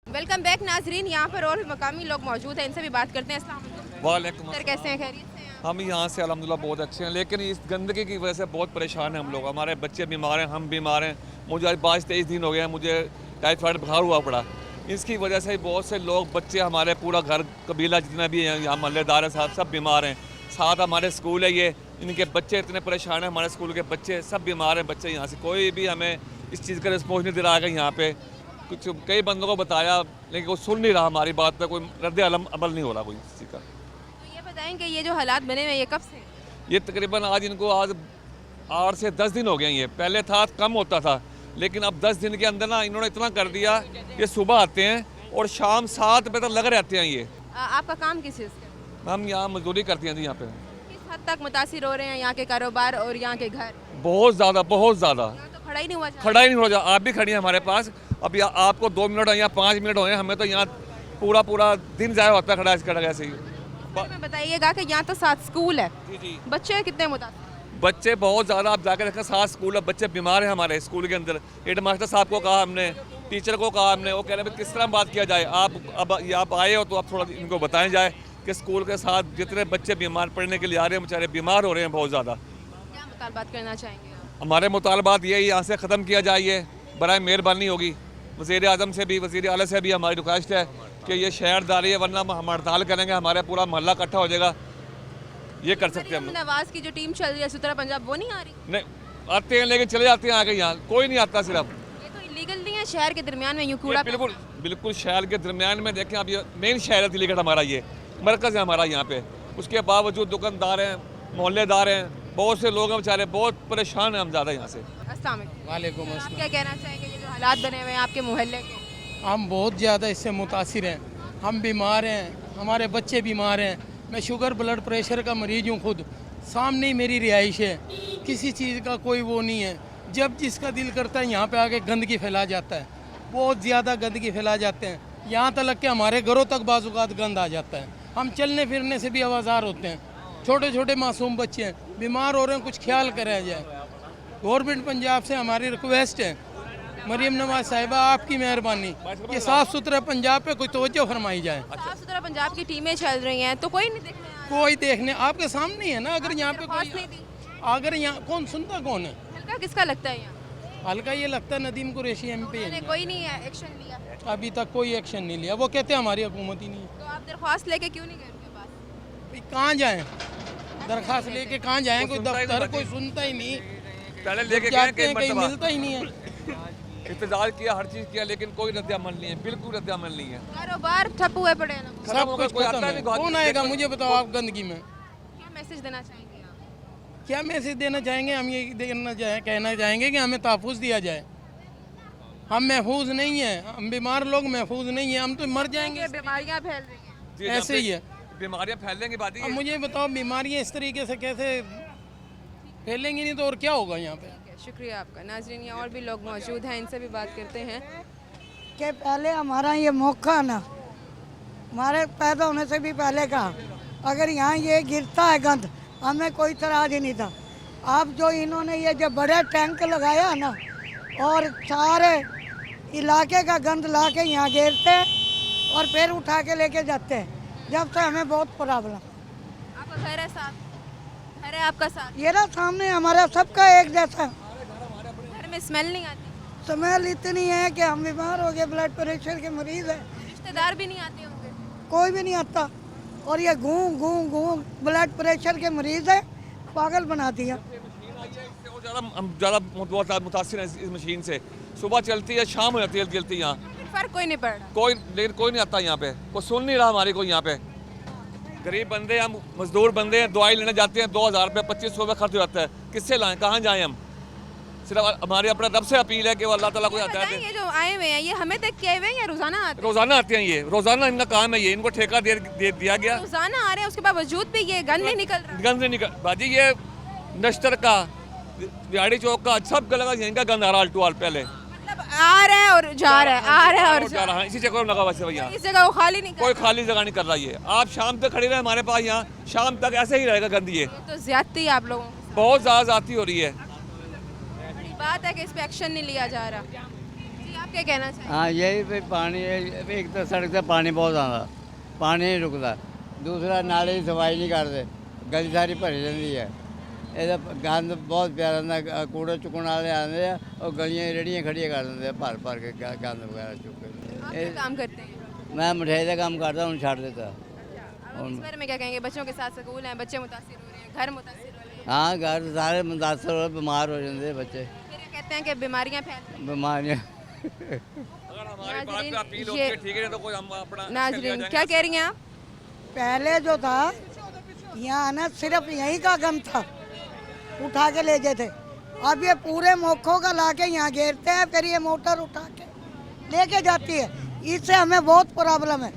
Welcome back नाजरीन, यहाँ पर और भी मकामी लोग मौजूद हैं, इनसे भी बात करते हैं। अस्सलाम वालेकुम। वालेकुम सर, कैसे हैं? खैरियत से हैं? हम यहाँ से अल्हम्दुलिल्लाह बहुत अच्छे हैं, लेकिन इस गंदगी की वजह से बहुत परेशान हैं हम लोग। हमारे बच्चे बीमार हैं, हम बीमार हैं। मुझे आज 22-23 दिन हो गए हैं, मुझे टाइफाइड बुखार हुआ पड़ा। इसकी वजह से बहुत से लोग, बच्चे, हमारे पूरा घर कबीला जितना भी है यहाँ मोहल्लेदार हैं साहब, सब बीमार हैं। साथ हमारे स्कूल है ये, इनके बच्चे इतने परेशान हैं, हमारे स्कूल के बच्चे सब बीमार हैं। बच्चे यहाँ से कोई भी हमें इस चीज़ का रिस्पॉन्स नहीं दे रहा है। यहाँ पे कुछ कई बंदों को बताया लेकिन वो सुन नहीं रहा हमारी बात पे, कोई रद्द अमल नहीं हो रहा कोई किसी का। तो ये बताएं कि ये जो हालात बने हुए हैं, ये कब से? ये तकरीबन आज 8 से 10 दिन हो गए। ये पहले था कम होता था, लेकिन अब 10 दिन के अंदर ना इन्होंने इतना कर दिया, ये सुबह आते हैं और शाम 7 बजे तक लग रहते हैं। ये आपका काम किस चीज़ का? हम यहाँ मजदूरी करते हैं जी। यहाँ पे किस हद तक मुतासिर हो रहे हैं यहाँ के कारोबार और यहाँ के घर? बहुत ज़्यादा, बहुत ज़्यादा। यहाँ तो खड़ा ही नहीं हुआ। खड़ा ही नहीं हो जा। आप भी खड़ी हैं हमारे पास, अब आपको 2 मिनट या 5 मिनट हुए, हमें तो यहाँ पूरा दिन ज़ाया होता है खड़ा ऐसे ही। में बताइएगा कि यहाँ तो 7 स्कूल है, जी। बच्चे कितने मुतासिर? बच्चे बहुत ज़्यादा, आप जाकर देखें 7 स्कूल है, बच्चे बीमार हैं हमारे स्कूल के अंदर। हेड मास्टर साहब को कहा हमने, टीचर को कहा हमने, वो कह रहे हैं किस तरह बात किया जाए। आप आए हो तो आप थोड़ा इनको बताएं जाए कि स्कूल के साथ जितने बच्चे बीमार पड़ने के लिए आ रहे हैं, बेचारे बीमार हो रहे हैं बहुत ज़्यादा। क्या मुतालबात करना चाहेंगे? हमारे मुतालबात यही, यहाँ से ख़त्म किया जाए, ये बराए मेहरबानी होगी। वज़ीर आज़म से भी, वज़ीर आला से भी हमारी रिक्वेस्ट है कि ये शहरदारी है, वरना हम हड़ताल करेंगे, हमारा पूरा मोहल्ला इकट्ठा हो जाएगा। ये कर सकते हैं हम। नवाज की जो टीम चल रही है सुतरा पंजाब, वो नहीं आ रही? नहीं, आते हैं लेकिन चले जाते हैं आगे, यहाँ कोई नहीं आता। सिर्फ ये तो इलीगल नहीं है शहर के दरमियान में यूँ कूड़ा? बिल्कुल शहर के दरमियान में। देखें अब ये मेन शहर है हमारा, ये मरकज़ है हमारा यहाँ पे। उसके बावजूद दुकानदार हैं, मोहल्लेदार हैं, बहुत से लोग हैं बेचारे बहुत परेशान हैं हम ज़्यादा यहाँ से। अस्सलाम वालेकुम। वालेकुम आप अस्सलाम। क्या कहना चाहेंगे ये जो हालात बने हुए हैं आपके मोहल्ले के? हम बहुत ज़्यादा इससे मुतासिर हैं, हम बीमार हैं, हमारे बच्चे बीमार हैं। मैं शुगर ब्लड प्रेशर का मरीज हूँ खुद, सामने ही मेरी रिहाइश है, किसी चीज़ का कोई वो नहीं है। जब जिसका दिल करता है यहाँ पे आके गंदगी फैला जाता है, बहुत ज़्यादा गंदगी फैला जाते हैं। यहाँ तक कि हमारे घरों तक बाज़ुकात गंद आ जाता है। हम चलने फिरने से भी आवाज़ार होते हैं। छोटे छोटे मासूम बच्चे हैं, बीमार हो रहे हैं, कुछ ख्याल करा जाए। गवर्नमेंट पंजाब से हमारी रिक्वेस्ट है, मरीम नवाज साहिबा आपकी मेहरबानी, ये साफ़ सुथरा पंजाब पे कोई तवज्जो फरमाई जाए। साफ सुथरा पंजाब की टीमें चल रही हैं तो कोई नहीं देखने आ रहा। कोई देखने आपके सामने ही है ना। अगर यहाँ पे दरख्वास्त नहीं कोई, दी। अगर यहाँ कौन सुनता कौन है? हल्का किसका लगता है यहाँ? हल्का ये लगता है नदीम कुरैशी MP उन्होंने है। कोई नहीं है एक्शन लिया, अभी तक कोई एक्शन नहीं लिया। वो कहते हैं हमारी हुकूमत ही नहीं है। तो आप दरख्वास्त लेके क्यों नहीं गए उनके पास? भाई कहाँ जाएं, दरखास्त लेके कहाँ जाएं? कोई दफ्तर कोई सुनता ही नहीं। पहले लेके गए जाते हैं कई कहीं मरतबा, मिलता ही नहीं है। इंतजार किया, हर चीज़ किया, लेकिन कोई रद्द अमल नहीं है, बिल्कुल रद्द अमल नहीं है। कारोबार ठप हुए पड़े हैं ना। खत्म सब हो गया, कुछ कोई खत्म आता है। नहीं। कौन आएगा मुझे बताओ आप गंदगी में? क्या मैसेज देना चाहेंगे आप? क्या मैसेज देना चाहेंगे? हम ये कहना चाहेंगे कि हमें तहफ़्फ़ुज़ दिया जाए। हम महफूज नहीं हैं, हम बीमार लोग महफूज नहीं हैं, हम तो मर जाएंगे। बीमारियां फैल रही हैं। जी, ऐसे ही है। बीमारियां फैलने की बात ही अब है। मुझे बताओ बीमारियां इस तरीके से कैसे फैलेंगी? नहीं तो और क्या होगा यहाँ पे? ठीक है, शुक्रिया आपका। नाज़रीन यहाँ और भी लोग मौजूद हैं, इनसे भी बात करते हैं। कि पहले हमारा ये मौका ना, हमारे पैदा होने से भी पहले का, अगर यहाँ ये गिरता है गंद हमें कोई तराज ही नहीं था। अब जो इन्होंने ये जो बड़े टैंक लगाया ना और सारे इलाके का गंद ला के यहाँ गिरते हैं और फिर उठा के लेके जाते हैं, जब से हमें बहुत प्रॉब्लम। आपका घर है साथ, घर है आपका साथ, ये ना सामने हमारा सबका एक जैसा। घर में स्मेल नहीं आती? स्मेल इतनी है कि हम बीमार हो गए, ब्लड प्रेशर के मरीज है, रिश्तेदार भी नहीं आते होंगे? कोई भी नहीं आता। और ये घूं घूं घूं ब्लड प्रेशर के मरीज है, पागल बना दिया। हम ज़्यादा मुतासिर हैं इस मशीन से। सुबह चलती है, शाम हो जाती है जलती यहाँ, फिर फर्क कोई नहीं पड़ रहा। लेकिन कोई नहीं आता यहाँ पे, कोई सुन नहीं रहा हमारी कोई यहाँ पे। गरीब बंदे, हम मजदूर बंदे हैं, दवाई लेने जाते हैं, 2000 रुपये 2500 रुपये खर्च हो जाता है। किससे लाएं, कहाँ जाएं हम? सिर्फ हमारी अपने रब से अपील है कि वो अल्लाह ताला को आता है। ये जो आए हुए हैं ये हमें तक किए हुए हैं या रोजाना आते हैं? रोजाना आते हैं, ये रोजाना इनका काम है, ये इनको ठेका दिया गया। रोजाना आ रहे हैं, उसके बावजूद भी ये गंद नहीं निकल रहा। गंद नहीं निकल बाजी, ये नश्तर का, बिहाड़ी चौक का, सब का लगा यहीं का गंद आ रहा आल्टू पहले। मतलब आ रहा है और जा रहा है, आ रहा है और जा रहा है। इसी जगह लगा वैसे भैया, इस जगह वो खाली नहीं कर कोई खाली जगह नहीं कर रहा। ये आप शाम तक खड़ी रहे हमारे पास, यहाँ शाम तक ऐसे ही रहेगा गंद। ये तो ज्यादती है आप लोगों की। बहुत ज़्यादा जाती हो रही है। बड़ी बात है कि इस पे एक्शन नहीं लिया जा रहा। जी आप क्या कहना चाहेंगे? हाँ यही पे पानी, एक तो सड़क से पानी बहुत आना, पानी नहीं रुकता। दूसरा नाले की सफाई नहीं करते, गली सारी भरी रहती है। ਇਹਦਾ ਗੰਦ ਬਹੁਤ ਪਿਆਰਾ ਹੁੰਦਾ, ਕੂੜਾ ਚੁੱਕਣ ਵਾਲੇ ਆਉਂਦੇ ਆ और गलियां रेहड़ियां खड़ियां कर ਦਿੰਦੇ भर भर के गंद वगैरह चुक के। आप क्या काम करते हैं? मैं मिठाई का काम करता हूँ, छाड़ देता। अब इस बारे में क्या कहेंगे? बच्चों के साथ स्कूल हैं, बच्चे मुतासिर हो रहे हैं, घर मुतासिर हो रहे हैं। हाँ घर सारे मुतासर हो, बीमार हो जाते बच्चे, फिर ये कहते हैं कि बीमारियां फैल रही हैं। बीमारियाँ। अगर हमारी बात पे अपील होती है, ठीक है, तो कोई हम अपना नाज़रीन क्या कह रही हैं आप? पहले जो था यहाँ ना सिर्फ यहीं का गम था, उठा के ले गए थे। अब ये पूरे मोखों का ला के यहाँ घेरते हैं, फिर ये मोटर उठा के लेके जाती है। इससे हमें बहुत प्रॉब्लम है,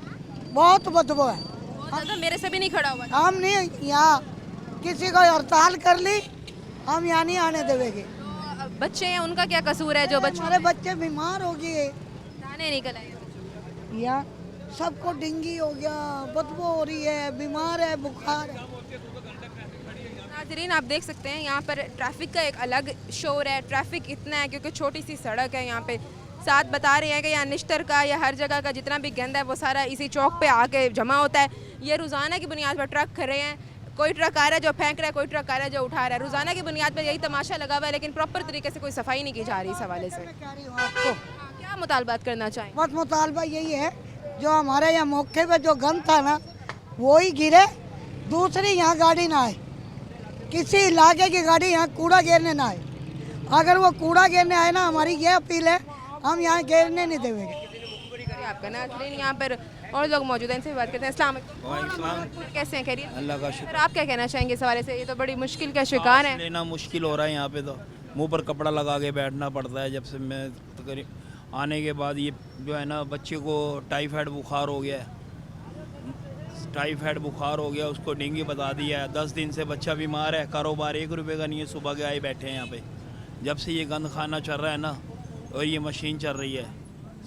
बहुत बदबू है। ज़्यादा मेरे से भी नहीं खड़ा हुआ। हम नहीं यहाँ किसी को हड़ताल कर ली, हम यहाँ नहीं आने देंगे। तो बच्चे हैं, उनका क्या कसूर है? जो बच्चों हमारे बच्चे बीमार हो गए, दाने निकल आए। यहाँ सबको डेंगू हो गया, बदबू हो रही है, बीमार है, बुखार है। नाज़रीन आप देख सकते हैं यहाँ पर ट्रैफिक का एक अलग शोर है। ट्रैफिक इतना है क्योंकि छोटी सी सड़क है। यहाँ पे साथ बता रहे हैं कि यहाँ निश्तर का या हर जगह का जितना भी गंद है वो सारा इसी चौक पे आके जमा होता है। ये रोज़ाना की बुनियाद पर ट्रक खड़े हैं, कोई ट्रक आ रहा है जो फेंक रहा है, कोई ट्रक आ रहा है जो उठा रहा है। रोज़ाना की बुनियाद पर यही तमाशा लगा हुआ है, लेकिन प्रॉपर तरीके से कोई सफाई नहीं की जा रही इस हवाले से। आपको क्या मुतालबात करना चाहें? बस मुतालबा यही है, जो हमारे यहाँ मौके पे जो गंद था ना वो ही गिरे, दूसरी यहाँ गाड़ी ना आए, किसी इलाके की गाड़ी यहाँ कूड़ा घेरने ना आए। अगर वो कूड़ा घेरने आए ना, हमारी ये अपील है, हम यहाँ घेरने नहीं देंगे। आपका नाज़रीन यहाँ पर और लोग मौजूद हैं, इनसे भी बात करते हैं। अस्सलाम वालेकुम, कैसे हैं, खैरियत? अल्लाह का सर आप क्या कहना चाहेंगे इस हवाले से? ये तो बड़ी मुश्किल का शिकार है। लेना मुश्किल हो रहा है यहाँ पे, तो मुंह पर कपड़ा लगा के बैठना पड़ता है। जब से मैं तकरीबन आने के बाद ये जो है ना बच्चे को टाइफाइड बुखार हो गया है, टाइफाइड बुखार हो गया, उसको डेंगू बता दिया है। 10 दिन से बच्चा बीमार है, कारोबार 1 रुपये का नहीं है। सुबह के आए बैठे हैं यहाँ पे, जब से ये गंद खाना चल रहा है ना और ये मशीन चल रही है,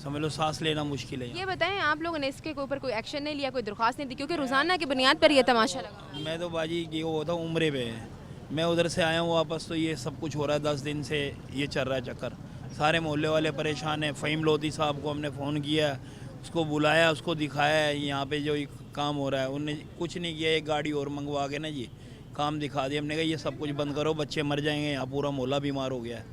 समझ लो सांस लेना मुश्किल है। ये बताएं आप लोगों ने इसके ऊपर कोई एक्शन नहीं लिया, कोई दरख्वास्त नहीं दी? क्योंकि रोज़ाना की बुनियाद पर ये तमाशा लगा। मैं तो बाजी ये होता हूँ उम्रे पे है, मैं उधर से आया हूँ वापस, तो ये सब कुछ हो रहा है। 10 दिन से ये चल रहा है चक्कर, सारे मोहल्ले वाले परेशान हैं। फ़हीम लोधी साहब को हमने फ़ोन किया, उसको बुलाया, उसको दिखाया है यहाँ पे जो काम हो रहा है। उनने कुछ नहीं किया, एक गाड़ी और मंगवा के ना जी काम दिखा दिया। हमने कहा ये सब कुछ बंद करो, बच्चे मर जाएंगे, यहाँ पूरा मोहल्ला बीमार हो गया है,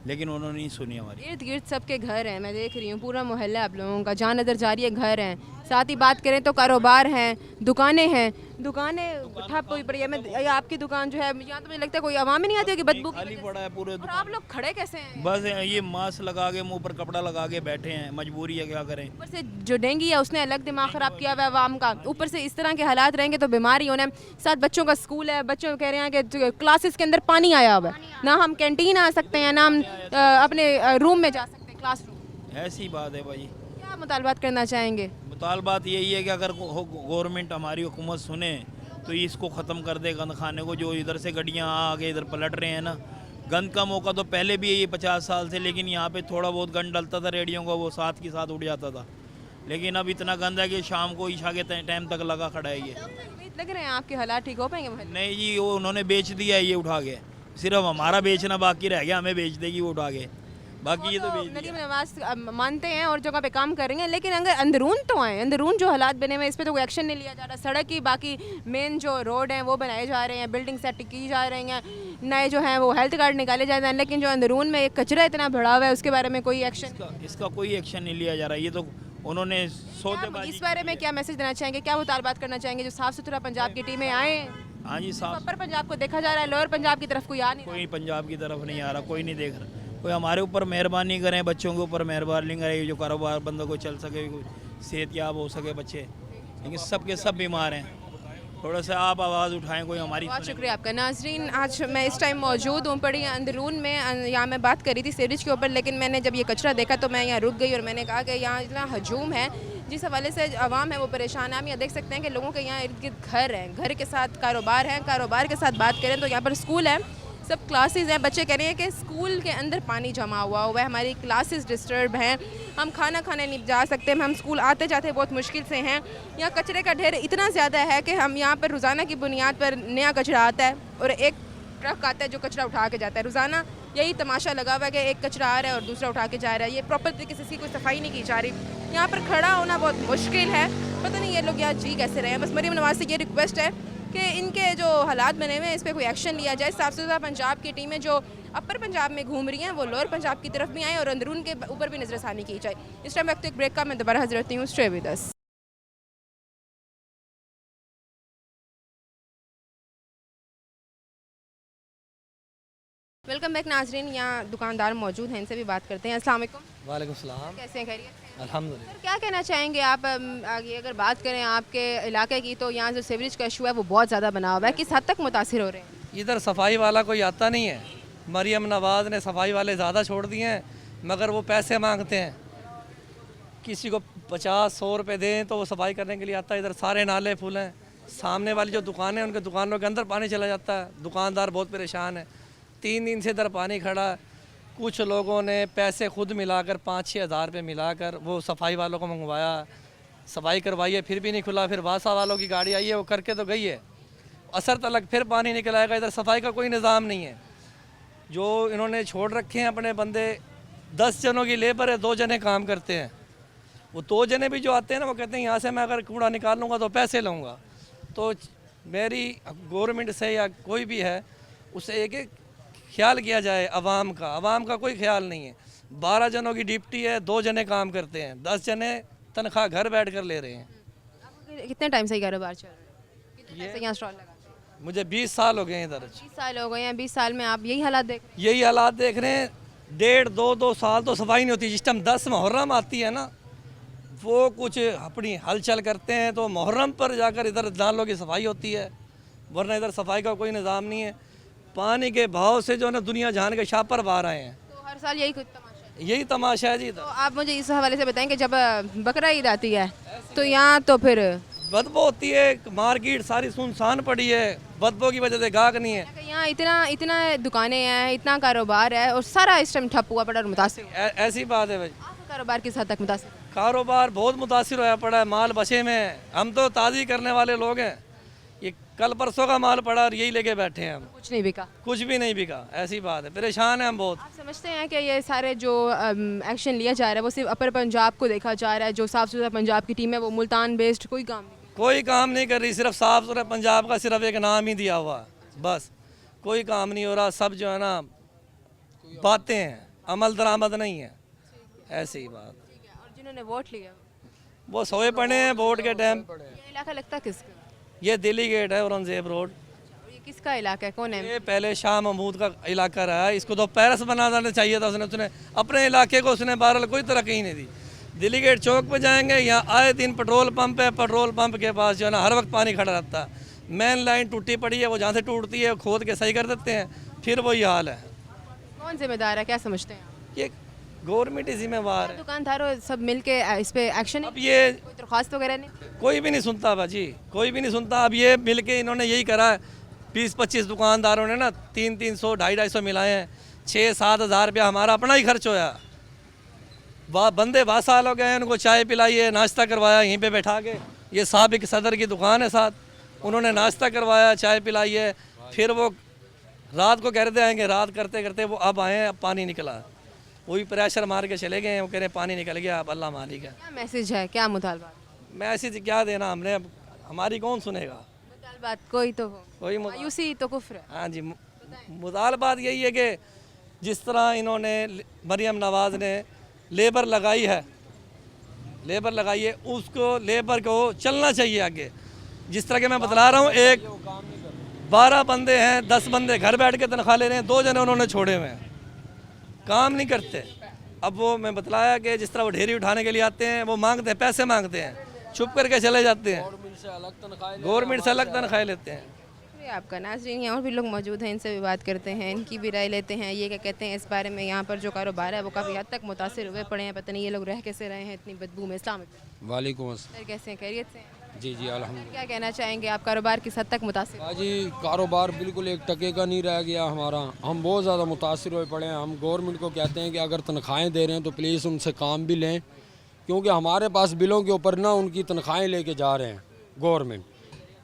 लेकिन उन्होंने नहीं सुनी हमारी। इर्द गिर्द सबके घर हैं, मैं देख रही हूँ पूरा मोहल्ला आप लोगों का, जहाँ नज़र जा रही है घर हैं। साथ ही बात करें तो कारोबार हैं, दुकानें हैं, दुकानें ठप हुई पड़ी है। मैं आपकी दुकान जो है यहाँ तो मुझे लगता है कोई आवाम ही नहीं आती होगी बदबू खाली पड़ा है पूरे। और आप लोग खड़े कैसे हैं? बस ये मास्क लगा के मुंह पर कपड़ा लगा के बैठे हैं, मजबूरी है, क्या करें। ऊपर से जो डेंगू है उसने अलग दिमाग ख़राब किया हुआ है आवाम का, ऊपर से इस तरह के हालात रहेंगे तो बीमारी होना है। साथ बच्चों का स्कूल है, बच्चों कह रहे हैं कि क्लासेस के अंदर पानी आया हुआ है, ना हम कैंटीन आ सकते हैं, ना हम अपने रूम में जा सकते हैं, क्लास रूम। ऐसी बात है भाई। क्या मुतालबात करना चाहेंगे? मुतालबात यही है कि अगर गवर्नमेंट हमारी हुकूमत सुने तो इसको ख़त्म कर दे गंद खाने को। जो इधर से गाड़ियाँ आगे इधर पलट रहे हैं ना, गंद का मौका तो पहले भी है ये 50 साल से, लेकिन यहाँ पे थोड़ा बहुत गंद डलता था रेडियो का, वो साथ के साथ उड़ जाता था। लेकिन अब इतना गंद है कि शाम को ईशा के टाइम तक लगा खड़ा है ये। लग रहे हैं आपके हालात ठीक हो पाएंगे? नहीं जी, वो उन्होंने बेच दिया है ये उठा के, सिर्फ हमारा बेचना बाकी रह गया, हमें बेच देगी वो उठा के, बाकी ये तो बेच दिया। मरीम नवाज मानते हैं और जगह पे काम कर रही हैं, लेकिन अगर अंदरून तो आए, अंदरून जो हालात बने हुए इस पर तो कोई एक्शन नहीं लिया जा रहा। सड़क की बाकी मेन जो रोड हैं वो बनाए जा रहे हैं, बिल्डिंग सेट की जा रही हैं, नए जो हैं वो हेल्थ कार्ड निकाले जा रहे हैं, लेकिन जो अंदरून में कचरा इतना भरा हुआ है उसके बारे में कोई एक्शन, इसका कोई एक्शन नहीं लिया जा रहा। ये तो उन्होंने इस बारे में क्या मैसेज देना चाहेंगे, क्या मुतालबात करना चाहेंगे? जो साफ़ सुथरा पंजाब की टीमें आए, हाँ जी, साफ अपर पंजाब को देखा जा रहा है, लोअर पंजाब की तरफ कोई आ नहीं, कोई पंजाब की तरफ नहीं आ रहा, कोई नहीं देख रहा। कोई हमारे ऊपर मेहरबानी करें, बच्चों के ऊपर मेहरबानी करें, जो कारोबार बंदों को चल सके, सेहत याब हो सके बच्चे, लेकिन सब के सब बीमार हैं। थोड़ा सा आप आवाज़ उठाएं, कोई हमारी। बहुत शुक्रिया आपका। नाजरीन, आज मैं इस टाइम मौजूद हूँ पड़ी अंदरून में, यहाँ मैं बात कर रही थी सीवरेज के ऊपर, लेकिन मैंने जब ये कचरा देखा तो मैं यहाँ रुक गई और मैंने कहा कि यहाँ इतना हजूम है, जिस हवाले से आवाम है वो परेशान है। आप यहाँ देख सकते हैं कि लोगों के यहाँ इर्द गिर्द घर हैं, घर के साथ कारोबार हैं, कारोबार के साथ बात करें तो यहाँ पर स्कूल है, सब क्लासेस हैं। बच्चे कह रहे हैं कि स्कूल के अंदर पानी जमा हुआ है, हमारी क्लासेस डिस्टर्ब हैं, हम खाना खाने नहीं जा सकते, हम स्कूल आते जाते बहुत मुश्किल से हैं। यहाँ कचरे का ढेर इतना ज़्यादा है कि हम यहाँ पर रोज़ाना की बुनियाद पर नया कचरा आता है और एक ट्रक आता है जो कचरा उठा के जाता है। रोज़ाना यही तमाशा लगा हुआ है कि एक कचरा आ रहा है और दूसरा उठा के जा रहा है। ये प्रॉपर तरीके से इसकी कोई सफाई नहीं की जा रही। यहाँ पर खड़ा होना बहुत मुश्किल है, पता नहीं ये लोग यहाँ जी कैसे रहे हैं। बस मरीम नवाज से ये रिक्वेस्ट है कि इनके जो हालात बने हुए हैं इस पर कोई एक्शन लिया जाए। साफ़ सुथरा पंजाब की टीमें जो अपर पंजाब में घूम रही हैं वो लोअर पंजाब की तरफ भी आएँ और अंदरून के ऊपर भी नज़रसानी की जाए। इस टाइम वक्त एक ब्रेक का मैं दोबारा हाजिर रहती हूँ। Stay with us. Welcome back नाजरीन, यहाँ दुकानदार मौजूद हैं, इनसे भी बात करते हैं। अस्सलाम वालेकुम। वालेकुम सलाम। कैसे हैं, खैरियत? अल्हम्दुलिल्लाह। क्या कहना चाहेंगे आप आगे अगर बात करें आपके इलाके की, तो यहाँ जो सीवरेज का इशू है वो बहुत ज़्यादा बना हुआ है, किस हद तक मुतासिर हो रहे हैं? इधर सफाई वाला कोई आता नहीं है। मरियम नवाज़ ने सफाई वाले ज़्यादा छोड़ दिए हैं, मगर वो पैसे मांगते हैं। किसी को 50-100 रुपये दें तो वो सफाई करने के लिए आता है। इधर सारे नाले फुल हैं, सामने वाली जो दुकानें हैं उनके दुकानों के अंदर पानी चला जाता है। दुकानदार बहुत परेशान है, 3 दिन से इधर पानी खड़ा है। कुछ लोगों ने पैसे खुद मिलाकर 5-6 हज़ार रुपये मिलाकर वो सफाई वालों को मंगवाया, सफाई करवाई है, फिर भी नहीं खुला। फिर वासा वालों की गाड़ी आई है, वो करके तो गई है, असर तलक फिर पानी निकल आएगा। इधर सफाई का कोई निज़ाम नहीं है। जो इन्होंने छोड़ रखे हैं अपने बंदे, 10 जनों की लेबर है, 2 जने काम करते हैं। वो 2 जने भी जो आते हैं ना, वो कहते हैं यहाँ से मैं अगर कूड़ा निकालूँगा तो पैसे लूँगा। तो मेरी गवर्नमेंट से या कोई भी है उससे एक ख्याल किया जाए आवाम का कोई ख्याल नहीं है। 12 जनों की डिप्टी है, 2 जने काम करते हैं, 10 जने तनख्वाह घर बैठ कर ले रहे हैं। कितने टाइम से कारोबार चल रहा है? कितने टाइम से यहाँ स्टॉल लगा? मुझे 20 साल हो गए हैं इधर। 20 साल हो गए हैं। 20 साल में आप यही हालात देख रहे हैं। 1.5-2 साल तो सफाई नहीं होती। जिस टाइम 10 मुहर्रम आती है ना, वो कुछ अपनी हलचल करते हैं तो मुहर्रम पर जाकर इधर नालों की सफाई होती है, वरना इधर सफाई का कोई निज़ाम नहीं है। पानी के भाव से जो है ना दुनिया जहान के शापर बाहर आए हैं। तो हर साल यही कुछ तमाशा है? यही तमाशा है जी। तो आप मुझे इस हवाले से बताएं कि जब बकरा ईद आती है तो यहाँ तो फिर बदबू होती है, मार्केट सारी सुनसान पड़ी है, बदबू की वजह से गाहक नहीं है। यहाँ इतना इतना दुकानें हैं, इतना कारोबार है और सारा इस टाइम ठप हुआ पड़ा और मुतासिर हुआ। ऐसी बात है भाई। आपका कारोबार किस हद तक मुतासिर? कारोबार बहुत मुतासिर होया पड़ा है, माल बचे में है। हम तो ताज़ी करने वाले लोग हैं, ये कल परसों का माल पड़ा और यही लेके बैठे हैं हम। कुछ नहीं बिका? कुछ भी नहीं बिका, ऐसी बात है, परेशान हैं हम बहुत। आप समझते हैं कि ये सारे जो एक्शन लिया जा रहा है वो सिर्फ अपर पंजाब को देखा जा रहा है, जो साफ सुथरा पंजाब की टीम है वो मुल्तान बेस्ड कोई काम नहीं? कोई काम नहीं कर रही, सिर्फ साफ सुथरा पंजाब का सिर्फ एक नाम ही दिया हुआ, बस कोई काम नहीं हो रहा। सब जो है ना बातें हैं, अमल दरामद नहीं है, ऐसी ही बात। और जिन्होंने वोट लिया वो सोए पड़े हैं वोट के टाइम। ये इलाका लगता किसका? ये दिल्ली गेट है, औरंगजेब रोड। ये किसका इलाका है, कौन है? ये पहले शाह महमूद का इलाका रहा है, इसको तो पेरिस बना देना चाहिए था उसने अपने इलाके को उसने बहरहाल कोई तरक्की नहीं दी। दिल्ली गेट चौक पे जाएंगे, यहाँ आए दिन पेट्रोल पंप है, पेट्रोल पंप के पास जो है ना हर वक्त पानी खड़ा रहता है। मेन लाइन टूटी पड़ी है, वो जहाँ से टूटती है खोद के सही कर देते हैं, फिर वही हाल है। कौन जिम्मेदार है, क्या समझते हैं? ये गवर्नमेंट ही जिम्मेवार है। दुकानदारों सब मिलके इस पे एक्शन? अब ये कोई दरख्वास्त वगैरह नहीं? कोई भी नहीं सुनता बाजी, कोई भी नहीं सुनता। अब ये मिलके इन्होंने यही करा है, 20-25 दुकानदारों ने ना 300-300 250-250 मिलाए हैं, 6-7 हज़ार रुपया हमारा अपना ही खर्च होया। बंदे 20 साल हो गए हैं, उनको चाय पिलाई है, नाश्ता करवाया यहीं पे बैठा के। ये साबिक सदर की दुकान है साथ, उन्होंने नाश्ता करवाया, चाय पिलाई है, फिर वो रात को कह रहे थे आएंगे, रात करते करते वो अब आए हैं, अब पानी निकला, वही प्रेशर मार के चले गए हैं। वो कह रहे हैं पानी निकल गया, अब अल्लाह मालिक है। क्या मैसेज है, क्या मुतालबा? मैसेज क्या देना हमने, अब हमारी कौन सुनेगा मुतालबात? कोई तो हो, कोई मायूसी तो कुफ्र है। हाँ जी, मुतालबात यही है कि जिस तरह इन्होंने मरियम नवाज़ ने लेबर लगाई है, लेबर लगाई है, उसको लेबर को चलना चाहिए आगे। जिस तरह के मैं बतला रहा हूँ, एक 12 बंदे हैं, 10 बंदे घर बैठ के तनख्वाह ले रहे हैं, 2 जने उन्होंने छोड़े हुए हैं, काम नहीं करते। अब वो मैं बतलाया कि जिस तरह वो ढेरी उठाने के लिए आते हैं, वो मांगते हैं, पैसे मांगते हैं, छुप करके चले जाते हैं, गवर्नमेंट से अलग तनख्वाह लेते हैं। आपका नाज़रीन, यहाँ और भी लोग मौजूद हैं, इनसे भी बात करते हैं, इनकी भी राय लेते हैं। ये क्या कहते हैं इस बारे में? यहाँ पर जो कारोबार है वो काफ़ी हद तक मुतासिर हुए पड़े हैं, पता नहीं ये लोग रह कैसे रहे हैं इतनी बदबू में। इस्लाम वालेकुम अस्सलाम। कैसे हैं, खैरियत से? जी जी अल्हम्दुलिल्लाह। क्या कहना चाहेंगे आप, कारोबार किस हद तक मुतासिर? जी कारोबार बिल्कुल एक टके का नहीं रह गया हमारा, हम बहुत ज़्यादा मुतासिर हुए पड़े हैं। हम गवर्नमेंट को कहते हैं कि अगर तनख्वाहें दे रहे हैं तो प्लीज़ उनसे काम भी लें, क्योंकि हमारे पास बिलों के ऊपर ना उनकी तनख्वाहें लेके जा रहे हैं गवर्नमेंट।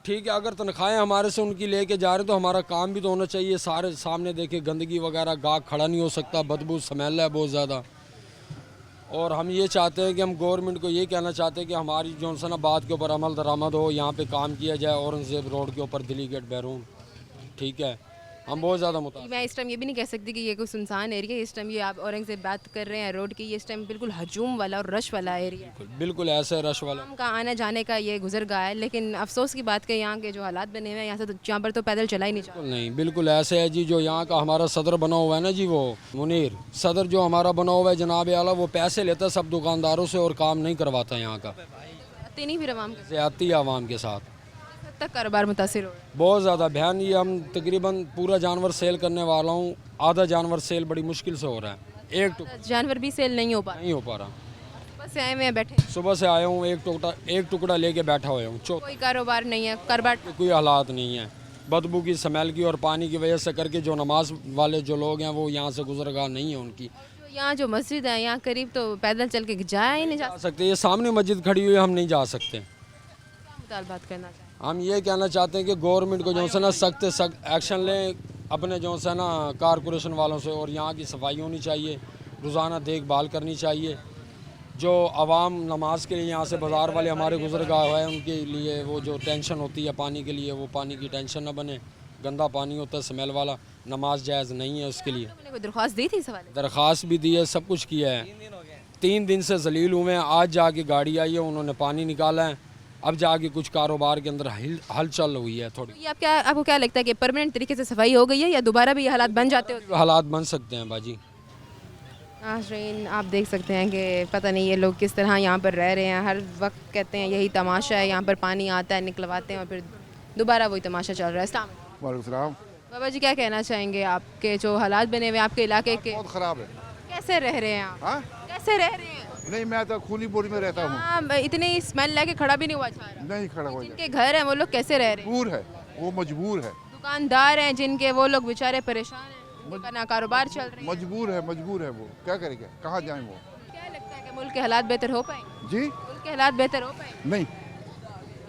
ठीक है, अगर तनख्वाहें हमारे से उनकी लेके जा रहे हैं तो हमारा काम भी तो होना चाहिए। सारे सामने देखे गंदगी वगैरह, गाहक खड़ा नहीं हो सकता, बदबू स्मेल है बहुत ज़्यादा। और हम ये चाहते हैं कि हम गवर्नमेंट को ये कहना चाहते हैं कि हमारी जो है ना बात के ऊपर अमल दरामद हो, यहाँ पे काम किया जाए औरंगजेब रोड के ऊपर, दिल्ली गेट बैरून। ठीक है, हम बहुत ज़्यादा मुताबिक। मैं इस टाइम ये भी नहीं कह सकती कि ये कोई सुनसान एरिया है। इस टाइम ये आप औरंगजेब बात कर रहे हैं रोड की, ये इस टाइम बिल्कुल हजूम वाला और रश वाला एरिया है। बिल्कुल ऐसे रश वाला का आने जाने का ये गुजरगाह है, लेकिन अफसोस की बात है यहाँ के जो हालात बने हुए हैं, यहाँ से तो यहाँ पर तो पैदल चला ही नहीं चाहता। नहीं, बिल्कुल ऐसे है जी। जो यहाँ का हमारा सदर बना हुआ है ना जी, वो मुनीर सदर जो हमारा बना हुआ है जनाब आला, वो पैसे लेता है सब दुकानदारों से और काम नहीं करवाता यहाँ का। नहीं फिर ज़्यादती आवाम के साथ तक कारोबार मुतासिर हो रहा है बहुत ज़्यादा। बहन ये हम तकरीबन पूरा जानवर सेल करने वाला हूँ, आधा जानवर सेल बड़ी मुश्किल से हो रहा है। एक जानवर भी सेल नहीं हो पा रहा। बस से आए हुए हैं, बैठे सुबह से आया हूँ, एक टुकड़ा लेके बैठा हुआ हूँ। कोई कारोबार नहीं है, कारोबार कोई हालात नहीं है, बदबू की, स्मेल की और पानी की वजह से करके जो नमाज वाले जो लोग हैं वो यहाँ से गुजरगाह नहीं है उनकी। यहाँ जो मस्जिद है यहाँ करीब, तो पैदल चल के जाया ही नहीं जा सकते। ये सामने मस्जिद खड़ी हुई है, हम नहीं जा सकते। बात करना चाहिए, हम ये कहना चाहते हैं कि गवर्नमेंट को जो है ना सख्त एक्शन लें अपने जो है ना कारपोरेशन वालों से, और यहाँ की सफाई होनी चाहिए, रोज़ाना देखभाल करनी चाहिए। जो आवाम नमाज के लिए यहाँ से बाज़ार वाले हमारे गुजरगाह है, उनके लिए वो जो टेंशन होती है पानी के लिए, वो पानी की टेंशन ना बने। गंदा पानी होता है स्मेल वाला, नमाज जायज़ नहीं है उसके लिए। कोई दरख्वास्त दी थी? सवाल दरख्वास्त भी दी है, सब कुछ किया है। 3 दिन से जलील हुए हैं। आज जाके गाड़ी आई है, उन्होंने पानी निकाला है, अब जाके कुछ कारोबार के अंदर हलचल हुई है थोड़ी। ये आपको क्या लगता है कि परमानेंट तरीके से सफाई हो गई है या दोबारा भी ये हालात बन जाते हो? हालात बन सकते हैं बाजी, नाज़रीन आप देख सकते हैं कि पता नहीं ये लोग किस तरह यहाँ पर रह रहे हैं। हर वक्त कहते हैं यही तमाशा है, यहाँ पर पानी आता है, निकलवाते हैं और फिर दोबारा वही तमाशा चल रहा है। अस्सलाम वालेकुम सलाम। बाबा जी क्या कहना चाहेंगे, आपके जो हालात बने हुए आपके इलाके के बहुत ख़राब है। कैसे रह रहे हैं आप? हाँ? कैसे रह रहे हैं? नहीं, मैं तो खूनी बोरी में रहता हूँ। हाँ, इतनी स्मेल लेके खड़ा भी नहीं हुआ चाह रहा। नहीं खड़ा हो जिनके घर हैं वो लोग कैसे रह रहे हैं? मजबूर है, वो मजबूर है। दुकानदार हैं जिनके, वो लोग बेचारे परेशान हैं, उनका ना कारोबार चल रहा है। मजबूर है वो, क्या करेगा, कहाँ जाएं वो। क्या लगता है कि मुल्क के हालात बेहतर हो पाएंगे? जी, मुल्क के हालात बेहतर हो पाएंगे? नहीं,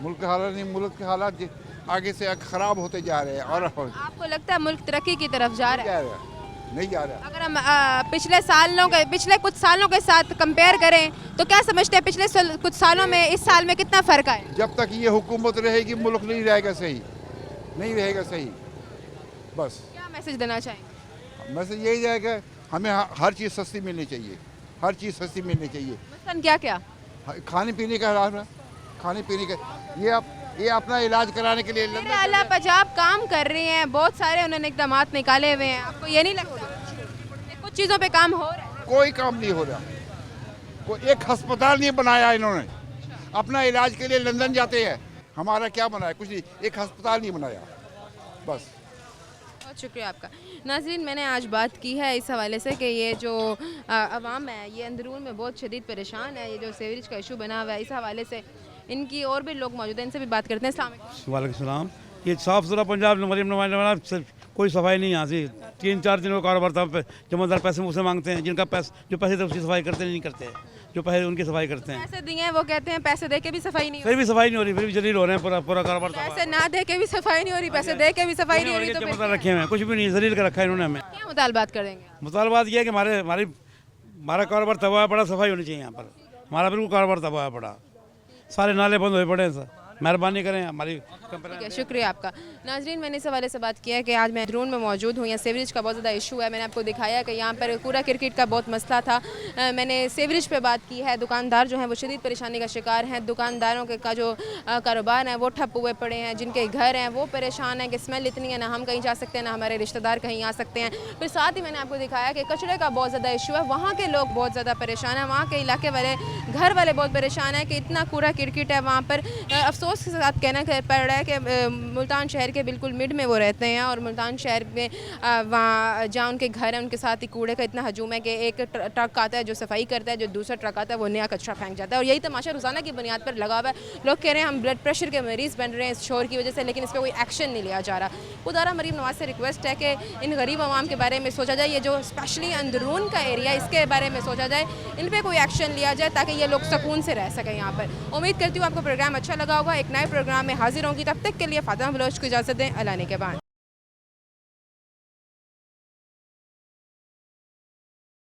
मुल्क के हालात नहीं, मुल्क के हालात आगे से ख़राब होते जा रहे हैं। और आपको लगता है मुल्क तरक्की की तरफ जा रहा है? नहीं जा रहा। अगर हम पिछले कुछ सालों के साथ कंपेयर करें तो क्या समझते हैं पिछले कुछ सालों में इस साल में कितना फ़र्क आया? जब तक ये हुकूमत रहेगी मुल्क नहीं रहेगा सही, नहीं रहेगा सही। बस क्या मैसेज देना चाहेंगे? मैसेज यही जाएगा, हमें हर चीज़ सस्ती मिलनी चाहिए, हर चीज़ सस्ती मिलनी चाहिए। मसलन क्या क्या? खाने पीने का हाल है, खाने पीने का ये अपना इलाज कराने के लिए मेरे आला पंजाब काम कर रही हैं, बहुत सारे उन्होंने इक़दामात निकाले हुए हैं। आपको ये नहीं लगता कुछ चीज़ों पे काम हो रहा है? कोई काम नहीं हो रहा, कोई एक अस्पताल नहीं बनाया इन्होंने। अपना इलाज के लिए लंदन जाते हैं, हमारा क्या बनाया, कुछ नहीं, एक अस्पताल नहीं बनाया बस। बहुत शुक्रिया आपका। नाज़रीन मैंने आज बात की है इस हवाले से कि ये जो अवाम है ये अंदरून में बहुत शदीद परेशान है, ये जो सीवरेज का इशू बना हुआ है, इस हवाले से इनकी और भी लोग मौजूद हैं, इनसे भी बात करते हैं। अस्सलाम वालेकुम। वालेकुम सलाम। ये साफ़ सुथरा पंजाब मरीम नवाज कोई सफाई नहीं यहाँ से 3-4 दिनों का कारोबार था। जमादार पैसे मुझसे मांगते हैं, जिनका जो पैसे थे उसकी सफाई करते नहीं करते, जो पैसे उनकी सफाई करते हैं। पैसे दिए हैं वो कहते हैं पैसे दे के भी सफाई नहीं हो फिर भी सफाई नहीं हो रही, फिर भी जलील हो रहे हैं, पूरा कारोबार। पैसे ना दे के भी सफाई नहीं हो रही, पैसे दे के भी सफाई नहीं हो रही, तो जमादार रखे हुए हैं, कुछ भी नहीं, जलील कर रखा है इन्होंने हमें। क्या मुतालबात कर देंगे? मुतालबात ये है कि हमारा कारोबार तबाह पड़ा, सफाई होनी चाहिए यहाँ पर। हमारा बिल्कुल कारोबार तबाह पड़ा, सारे नाले बंद हुए पड़े हैं सर, मेहरबानी करें हमारी कंपनी। ठीक है, शुक्रिया आपका। नाजरीन मैंने इस हवाले से बात किया है कि आज मैं अंदरून में मौजूद हूँ, यहाँ सीवरेज का बहुत ज़्यादा इशू है। मैंने आपको दिखाया कि यहाँ पर कूड़ा क्रिकेट का बहुत मसला था। मैंने सीवरेज पे बात की है। दुकानदार जो हैं वो शदीद परेशानी का शिकार हैं। दुकानदारों का जो कारोबार है वो ठप हुए पड़े हैं, जिनके घर हैं वो परेशान हैं कि स्मेल इतनी है, ना हम कहीं जा सकते हैं ना हमारे रिश्तेदार कहीं आ सकते हैं। फिर साथ ही मैंने आपको दिखाया कि कचरे का बहुत ज़्यादा इशू है, वहाँ के लोग बहुत ज़्यादा परेशान हैं, वहाँ के इलाके वाले घर वाले बहुत परेशान हैं कि इतना कूड़ा क्रिकेट है वहाँ पर। अफसोस के साथ कहना पड़ रहा है कि मुल्तान शहर के बिल्कुल मिड में वो रहते हैं और मुल्तान शहर में वहाँ जहाँ उनके घर हैं उनके साथ ही कूड़े का इतना हजूम है कि एक ट्रक आता है जो सफाई करता है, जो दूसरा ट्रक आता है वो नया कचरा फेंक जाता है। और यही तमाशा रोज़ाना की बुनियाद पर लगा हुआ है। लोग कह रहे हैं हम ब्लड प्रेशर के मरीज़ बन रहे हैं इस शोर की वजह से, लेकिन इस पर कोई एक्शन नहीं लिया जा रहा। खुदारा मरीम नवाज से रिक्वेस्ट है कि इन गरीब आवाम के बारे में सोचा जाए, ये जो स्पेशली अंदरून का एरिया इसके बारे में सोचा जाए, इन पर कोई एक्शन लिया जाए ताकि ये लोग सुकून से रह सकें यहाँ पर। उम्मीद करती हूँ आपको प्रोग्राम अच्छा लगा होगा। एक नए प्रोग्राम में हाजिर होंगी, तब तक के लिए फातिमा बलोच को इजाज़त दें। अल्लाह ने के बाद।